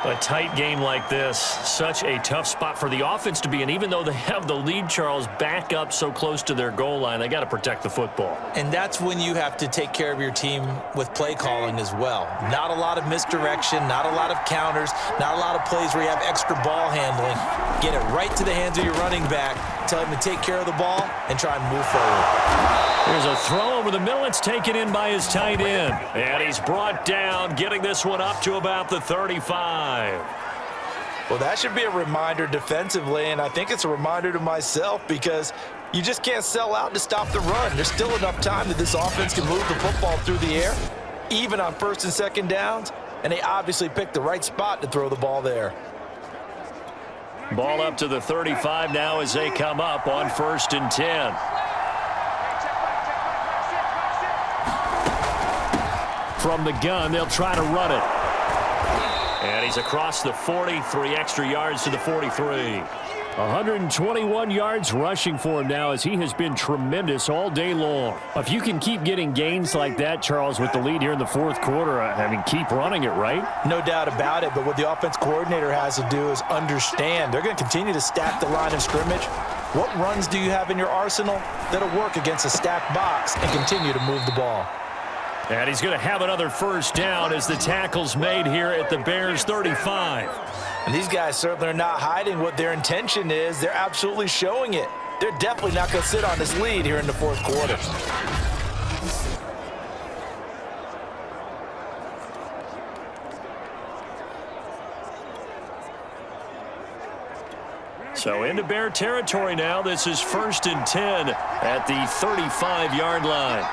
A tight game like this, such a tough spot for the offense to be in. Even though they have the lead, Charles, back up so close to their goal line, they got to protect the football. And that's when you have to take care of your team with play calling as well. Not a lot of misdirection, not a lot of counters, not a lot of plays where you have extra ball handling. Get it right to the hands of your running back, tell him to take care of the ball, and try and move forward. Here's a throw over the middle. It's taken in by his tight end. And he's brought down, getting this one up to about the 35. Well, that should be a reminder defensively, and I think it's a reminder to myself because you just can't sell out to stop the run. There's still enough time that this offense can move the football through the air, even on 1st and 2nd downs, and they obviously picked the right spot to throw the ball there. Ball up to the 35 now as they come up on 1st and 10. From the gun, they'll try to run it. And he's across the 40, 3 extra yards to the 43. 121 yards rushing for him now as he has been tremendous all day long. If you can keep getting gains like that, Charles, with the lead here in the fourth quarter, I mean, keep running it, right? No doubt about it, but what the offense coordinator has to do is understand. They're going to continue to stack the line of scrimmage. What runs do you have in your arsenal that'll work against a stacked box and continue to move the ball? And he's going to have another 1st down as the tackle's made here at the Bears' 35. And these guys certainly are not hiding what their intention is. They're absolutely showing it. They're definitely not going to sit on this lead here in the fourth quarter. So into Bear territory now. This is 1st and 10 at the 35-yard line.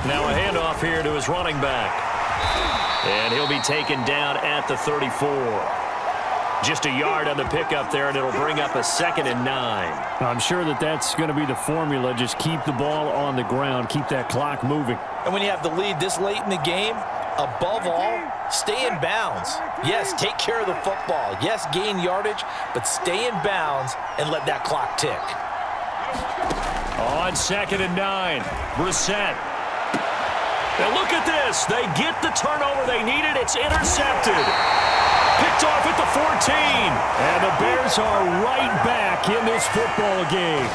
Now a handoff here to his running back. And he'll be taken down at the 34. Just a yard on the pickup there, and it'll bring up a 2nd and 9. I'm sure that's going to be the formula. Just keep the ball on the ground, keep that clock moving. And when you have the lead this late in the game, above all, stay in bounds. Yes, take care of the football. Yes, gain yardage, but stay in bounds and let that clock tick. On 2nd and 9, Brissett. Now look at this. They get the turnover they needed. It's intercepted. Picked off at the 14. And the Bears are right back in this football game.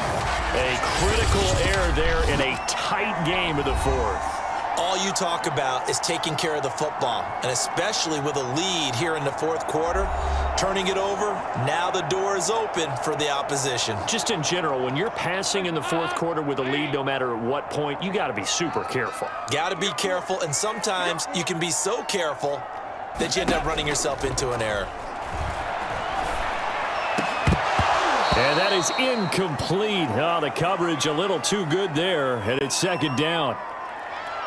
A critical error there in a tight game of the 4th. All you talk about is taking care of the football, and especially with a lead here in the 4th quarter, turning it over, now the door is open for the opposition. Just in general, when you're passing in the 4th quarter with a lead, no matter at what point, you got to be super careful. Got to be careful, and sometimes you can be so careful that you end up running yourself into an error. And that is incomplete. Oh, the coverage a little too good there, and it's 2nd down.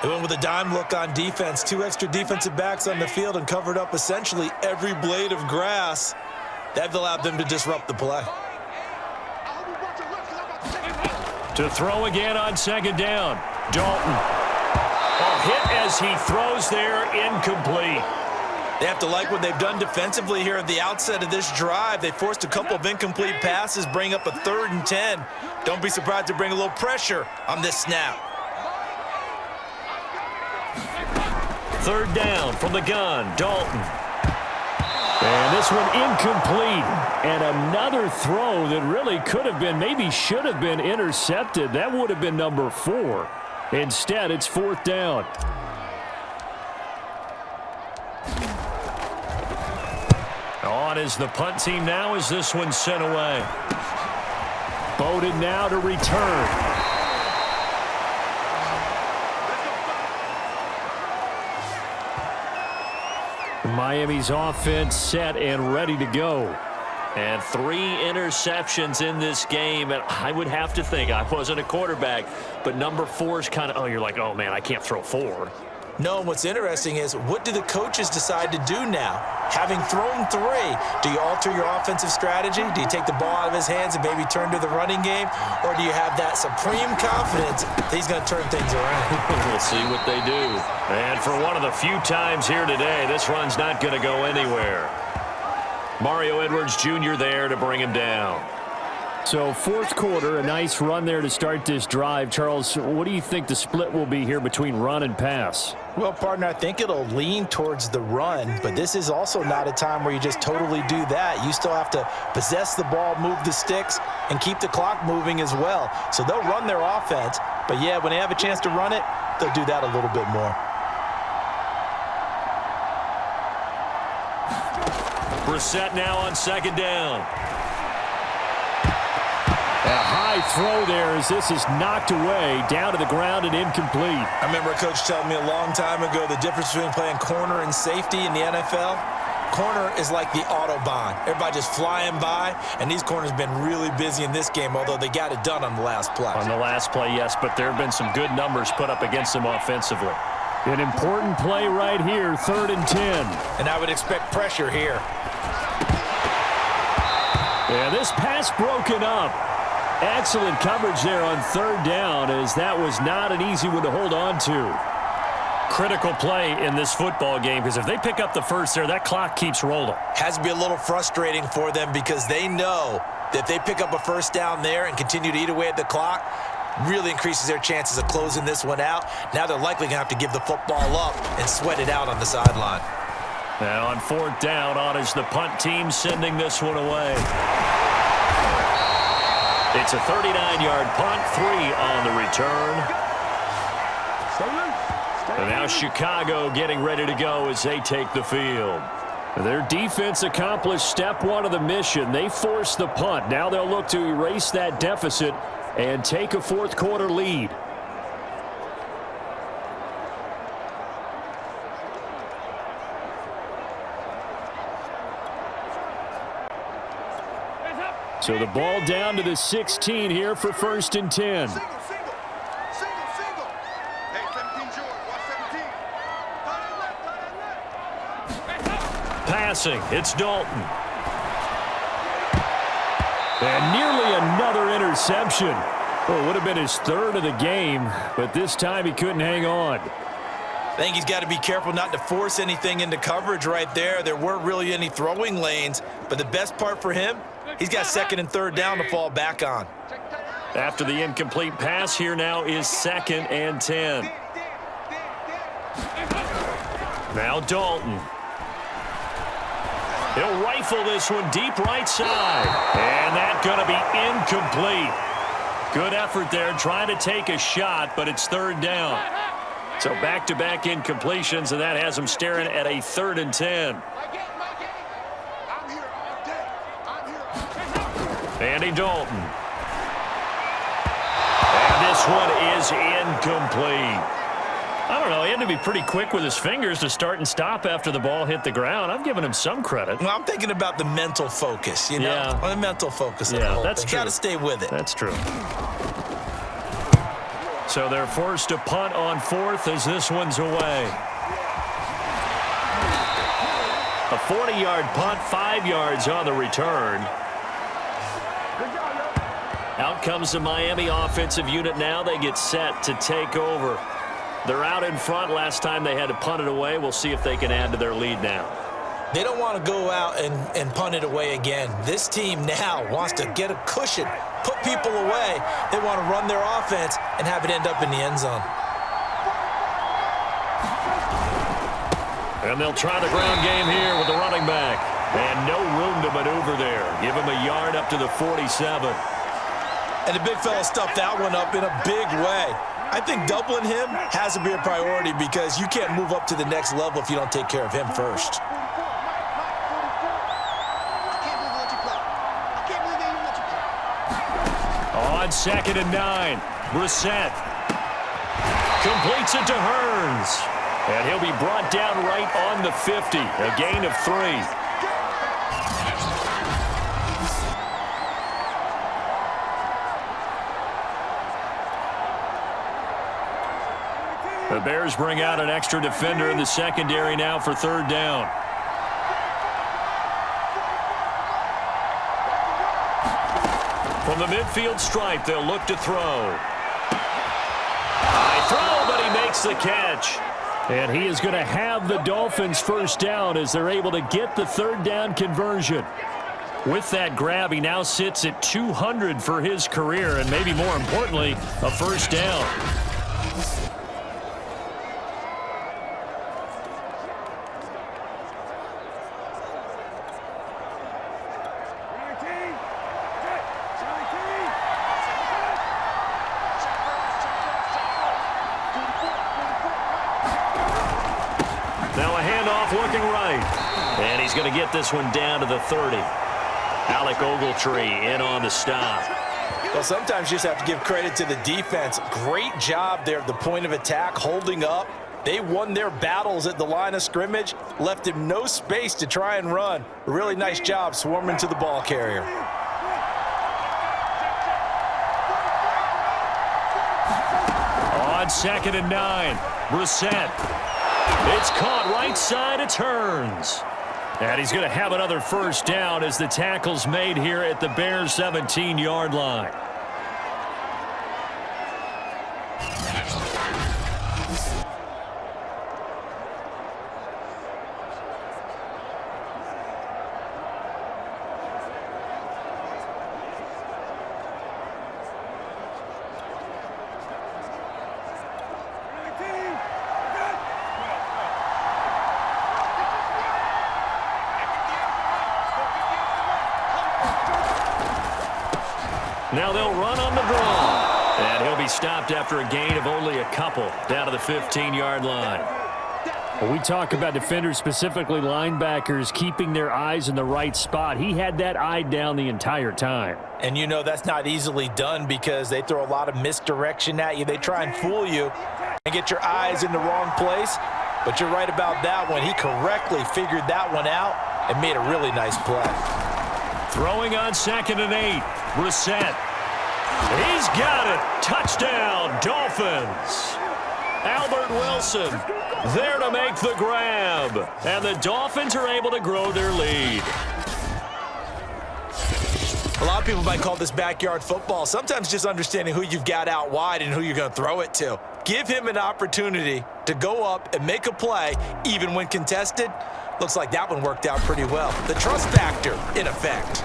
They went with a dime look on defense. 2 extra defensive backs on the field and covered up essentially every blade of grass. That allowed them to disrupt the play. To throw again on 2nd down. Dalton. Hit as he throws there, incomplete. They have to like what they've done defensively here at the outset of this drive. They forced a couple of incomplete passes, bring up a 3rd and 10. Don't be surprised to bring a little pressure on this snap. 3rd down from the gun, Dalton. And this one incomplete. And another throw that really could have been, maybe should have been intercepted. That would have been number 4. Instead, it's 4th down. On is the punt team now as this one's sent away. Bowden now to return. Miami's offense set and ready to go. And 3 interceptions in this game. And I would have to think, I wasn't a quarterback, but number 4 is kind of, you're like, oh, man, I can't throw 4. No, what's interesting is, what do the coaches decide to do now? Having thrown 3, do you alter your offensive strategy? Do you take the ball out of his hands and maybe turn to the running game? Or do you have that supreme confidence that he's going to turn things around? We'll see what they do. And for one of the few times here today, this run's not going to go anywhere. Mario Edwards Jr. there to bring him down. So 4th quarter, a nice run there to start this drive. Charles, what do you think the split will be here between run and pass? Well, partner, I think it'll lean towards the run, but this is also not a time where you just totally do that. You still have to possess the ball, move the sticks, and keep the clock moving as well. So they'll run their offense, but yeah, when they have a chance to run it, they'll do that a little bit more. Brissett now on 2nd down. A high throw there as this is knocked away, down to the ground and incomplete. I remember a coach telling me a long time ago the difference between playing corner and safety in the NFL. Corner is like the Autobahn. Everybody just flying by, and these corners have been really busy in this game, although they got it done on the last play. On the last play, yes, but there have been some good numbers put up against them offensively. An important play right here, 3rd and 10. And I would expect pressure here. Yeah, this pass broken up. Excellent coverage there on 3rd down, as that was not an easy one to hold on to. Critical play in this football game, because if they pick up the first there, that clock keeps rolling. Has to be a little frustrating for them because they know that if they pick up a 1st down there and continue to eat away at the clock, really increases their chances of closing this one out. Now they're likely going to have to give the football up and sweat it out on the sideline. Now on 4th down, on is the punt team sending this one away. It's a 39-yard punt, 3 on the return. And now Chicago getting ready to go as they take the field. Their defense accomplished step 1 of the mission. They forced the punt. Now they'll look to erase that deficit and take a 4th quarter lead. So the ball down to the 16 here for 1st and 10. Single. Hey, 17 George, watch 17. Passing, it's Dalton. And nearly another interception. Well, it would have been his third of the game, but this time he couldn't hang on. I think he's got to be careful not to force anything into coverage right there. There weren't really any throwing lanes, but the best part for him, he's got second and third down to fall back on. After the incomplete pass, here now is 2nd and 10. Now Dalton. He'll rifle this one deep right side. And that's going to be incomplete. Good effort there trying to take a shot, but it's 3rd down. So back-to-back incompletions, and that has him staring at a 3rd and 10. Andy Dalton. And this one is incomplete. I don't know, he had to be pretty quick with his fingers to start and stop after the ball hit the ground. I'm giving him some credit. Well, I'm thinking about the mental focus, you know? Yeah. The mental focus of the Yeah, whole that's thing. true. Got to stay with it. That's true. So they're forced to punt on 4th as this one's away. A 40-yard punt, 5 yards on the return. Out comes the Miami offensive unit now. They get set to take over. They're out in front. Last time they had to punt it away. We'll see if they can add to their lead now. They don't want to go out and punt it away again. This team now wants to get a cushion, put people away. They want to run their offense and have it end up in the end zone. And they'll try the ground game here with the running back. And no room to maneuver there. Give him a yard up to the 47. And the big fella stuffed that one up in a big way. I think doubling him has to be a priority because you can't move up to the next level if you don't take care of him first. On 2nd and 9, Brissett completes it to Hearns. And he'll be brought down right on the 50, a gain of 3. The Bears bring out an extra defender in the secondary now for 3rd down. From the midfield stripe, they'll look to throw. High throw, but he makes the catch. And he is going to have the Dolphins first down as they're able to get the 3rd down conversion. With that grab, he now sits at 200 for his career, and maybe more importantly, a first down. Looking right. And he's going to get this one down to the 30. Alec Ogletree in on the stop. Well, sometimes you just have to give credit to the defense. Great job there at the point of attack, holding up. They won their battles at the line of scrimmage, left him no space to try and run. A really nice job swarming to the ball carrier. On 2nd and 9, Brissett. It's caught right side. It's Hearns. And he's going to have another first down as the tackle's made here at the Bears' 17-yard line. Now they'll run on the draw. And he'll be stopped after a gain of only a couple down to the 15-yard line. When we talk about defenders, specifically linebackers, keeping their eyes in the right spot, he had that eye down the entire time. And you know that's not easily done because they throw a lot of misdirection at you. They try and fool you and get your eyes in the wrong place. But you're right about that one. He correctly figured that one out and made a really nice play. Throwing on 2nd and 8, Brissett. He's got it. Touchdown, Dolphins. Albert Wilson there to make the grab. And the Dolphins are able to grow their lead. A lot lot of people might call this backyard football. Sometimes just understanding who you've got out wide and who you're going to throw it to. Give him an opportunity to go up and make a play, even when contested. Looks like that one worked out pretty well. The trust factor in effect.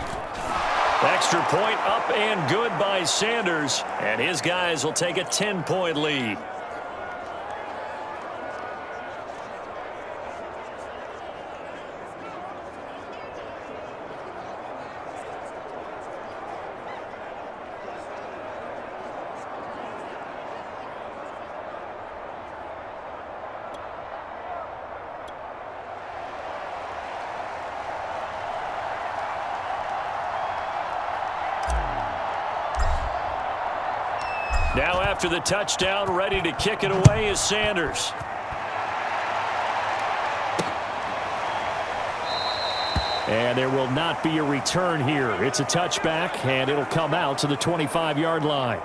Extra point up and good by Sanders, and his guys will take a 10-point lead. Now after the touchdown, ready to kick it away is Sanders. And there will not be a return here. It's a touchback, and it'll come out to the 25-yard line.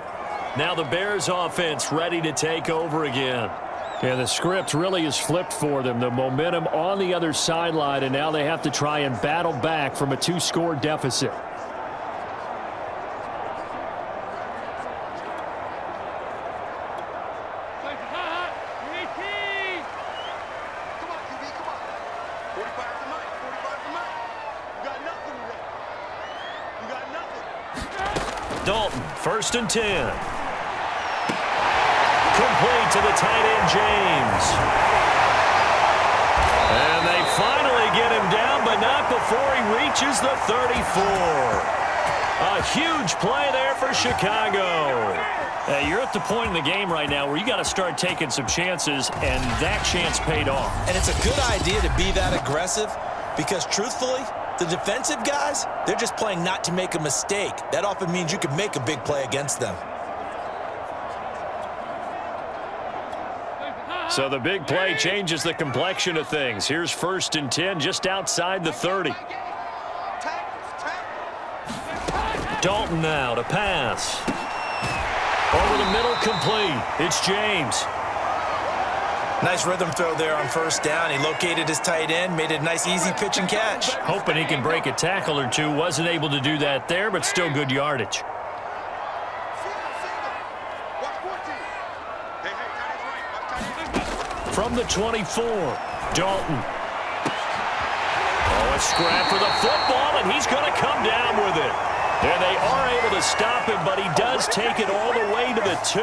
Now the Bears offense ready to take over again. And the script really is flipped for them. The momentum on the other sideline, and now they have to try and battle back from a 2-score deficit. Dalton, 1st and 10. Complete to the tight end, James. And they finally get him down, but not before he reaches the 34. A huge play there for Chicago. You're at the point in the game right now where you got to start taking some chances, and that chance paid off. And it's a good idea to be that aggressive because, truthfully, the defensive guys, they're just playing not to make a mistake. That often means you can make a big play against them. So the big play changes the complexion of things. Here's 1st and 10 just outside the 30. Dalton now to pass. Over the middle, complete. It's James. Nice rhythm throw there on 1st down. He located his tight end, made it a nice, easy pitch and catch. Hoping he can break a tackle or two. Wasn't able to do that there, but still good yardage. From the 24, Dalton. Oh, a scrap for the football, and he's going to come down with it. And they are able to stop him, but he does take it all the way to the 2.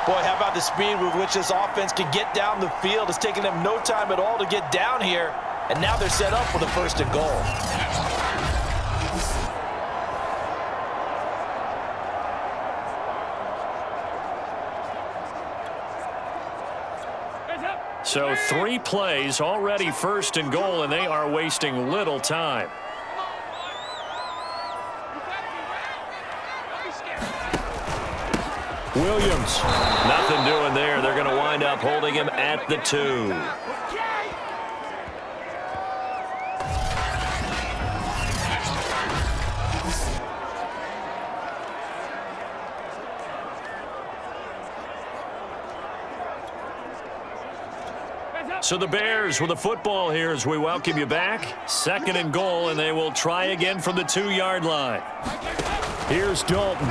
Boy, how about the speed with which this offense can get down the field? It's taking them no time at all to get down here, and now they're set up for the 1st and goal. So 3 plays, already 1st and goal, and they are wasting little time. Williams, nothing doing there. They're going to wind up holding him at the 2. So the Bears with the football here as we welcome you back. 2nd and goal, and they will try again from the 2-yard line. Here's Dalton.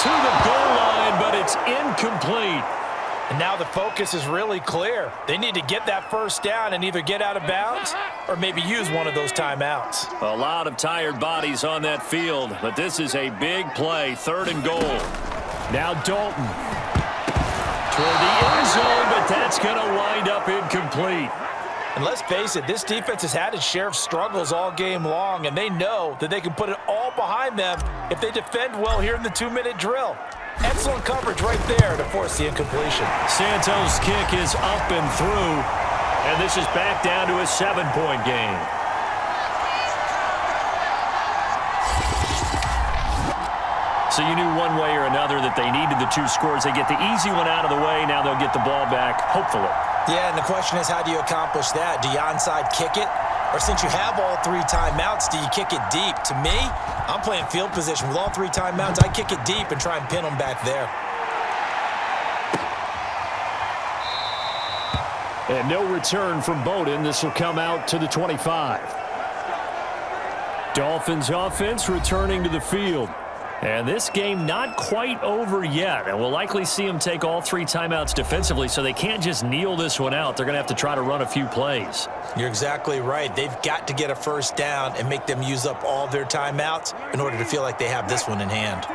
To the goal line, but it's incomplete. And now the focus is really clear. They need to get that 1st down and either get out of bounds or maybe use one of those timeouts. A lot of tired bodies on that field, but this is a big play. 3rd and goal. Now Dalton toward the end zone, but that's going to wind up incomplete. And let's face it, this defense has had its share of struggles all game long, and they know that they can put it all behind them if they defend well here in the 2-minute drill. Excellent coverage right there to force the incompletion. Santos' kick is up and through, and this is back down to a 7-point game. So you knew one way or another that they needed the 2 scores. They get the easy one out of the way. Now they'll get the ball back, hopefully. Yeah, and the question is, how do you accomplish that? Do you onside kick it? Or since you have all 3 timeouts, do you kick it deep? To me, I'm playing field position. With all 3 timeouts, I kick it deep and try and pin them back there. And no return from Bowden. This will come out to the 25. Dolphins offense returning to the field. And this game not quite over yet. And we'll likely see them take all 3 timeouts defensively, so they can't just kneel this one out. They're going to have to try to run a few plays. You're exactly right. They've got to get a first down and make them use up all their timeouts in order to feel like they have this one in hand.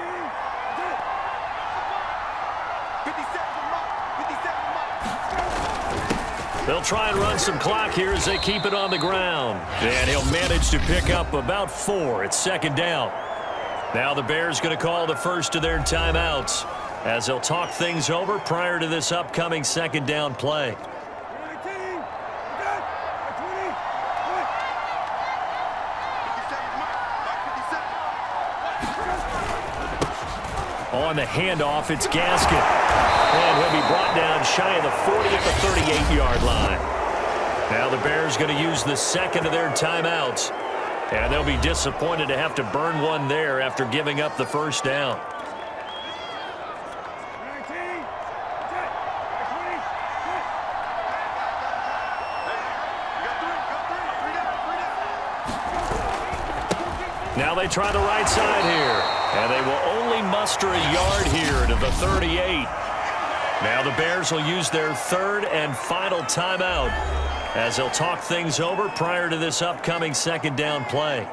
They'll try and run some clock here as they keep it on the ground. And he'll manage to pick up about 4. It's second down. Now the Bears going to call the first of their timeouts as they'll talk things over prior to this upcoming second down play. On the handoff, it's Gaskin. And he'll be brought down shy of the 40 at the 38-yard line. Now the Bears going to use the second of their timeouts. And they'll be disappointed to have to burn one there after giving up the first down. Now they try the right side here. And they will only muster a yard here to the 38. Now the Bears will use their third and final timeout as they'll talk things over prior to this upcoming second down play.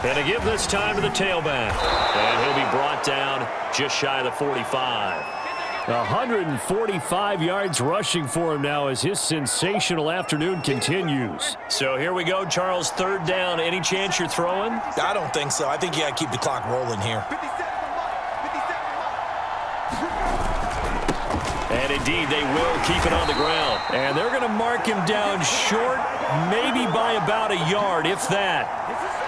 And to give this time to the tailback. And he'll be brought down just shy of the 45. 145 yards rushing for him now as his sensational afternoon continues. So here we go, Charles, third down. Any chance you're throwing? I don't think so. I think you got to keep the clock rolling here. And indeed, they will keep it on the ground. And they're going to mark him down short, maybe by about a yard, if that.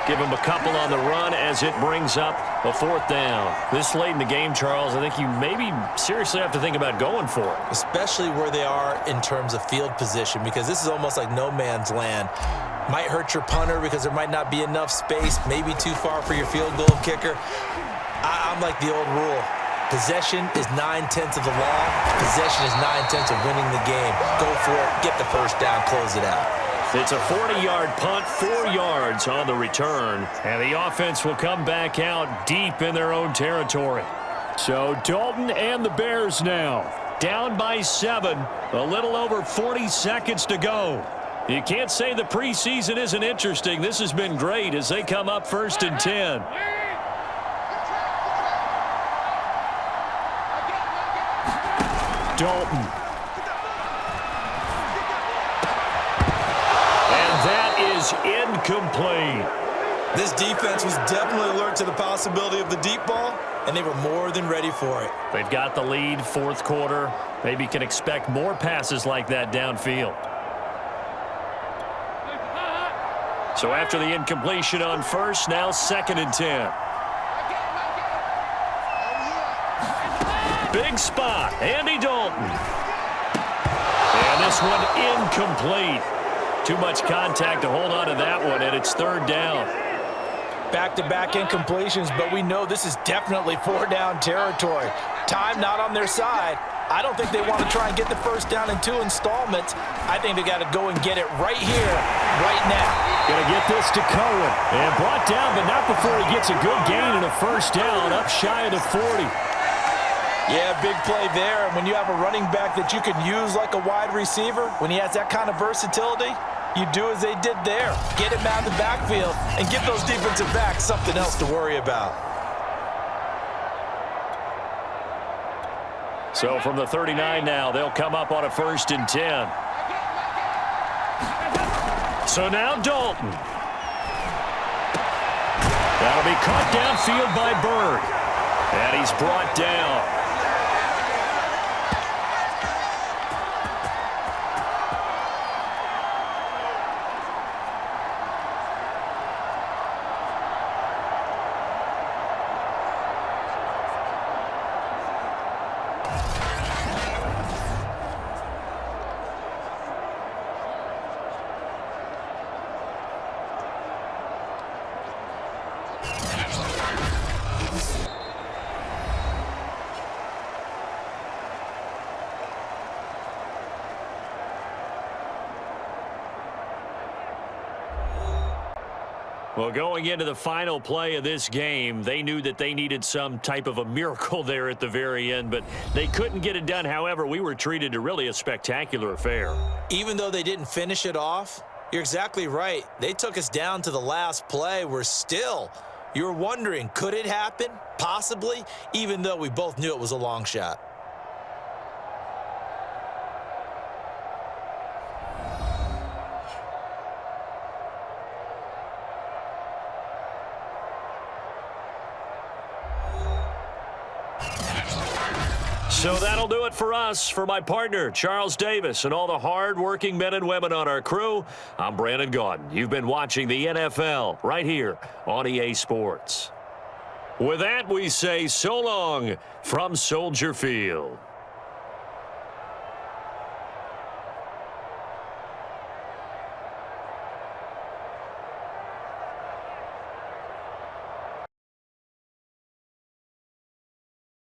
Give him a couple on the run as it brings up a fourth down. This late in the game, Charles, I think you maybe seriously have to think about going for it. Especially where they are in terms of field position, because this is almost like no man's land. Might hurt your punter because there might not be enough space, maybe too far for your field goal kicker. I'm like the old rule. Possession is 9/10 of the law. Possession is 9/10 of winning the game. Go for it, get the first down, close it out. It's a 40-yard punt, 4 yards on the return. And the offense will come back out deep in their own territory. So Dalton and the Bears now down by 7, a little over 40 seconds to go. You can't say the preseason isn't interesting. This has been great as they come up first and 10. Dalton. Is incomplete. This defense was definitely alert to the possibility of the deep ball, and they were more than ready for it. They've got the lead, fourth quarter. Maybe can expect more passes like that downfield. So after the incompletion on first, now second and 10. Big spot, Andy Dalton. And this one incomplete. Too much contact to hold on to that one, and it's third down. Back-to-back incompletions, but we know this is definitely 4-down territory. Time not on their side. I don't think they want to try and get the first down in 2 installments. I think they got to go and get it right here, right now. Gonna get this to Cohen. And brought down, but not before he gets a good gain and a first down up shy of the 40. Yeah, big play there. And when you have a running back that you can use like a wide receiver, when he has that kind of versatility, you do as they did there. Get him out of the backfield and give those defensive backs something else to worry about. So from the 39 now, they'll come up on a first and 10. So now Dalton. That'll be caught downfield by Bird. And he's brought down. Well, going into the final play of this game, they knew that they needed some type of a miracle there at the very end, but they couldn't get it done. However, we were treated to really a spectacular affair. Even though they didn't finish it off, you're exactly right. They took us down to the last play. You're wondering, could it happen? Possibly, even though we both knew it was a long shot. So that'll do it for us. For my partner, Charles Davis, and all the hard-working men and women on our crew, I'm Brandon Gaudin. You've been watching the NFL right here on EA Sports. With that, we say so long from Soldier Field.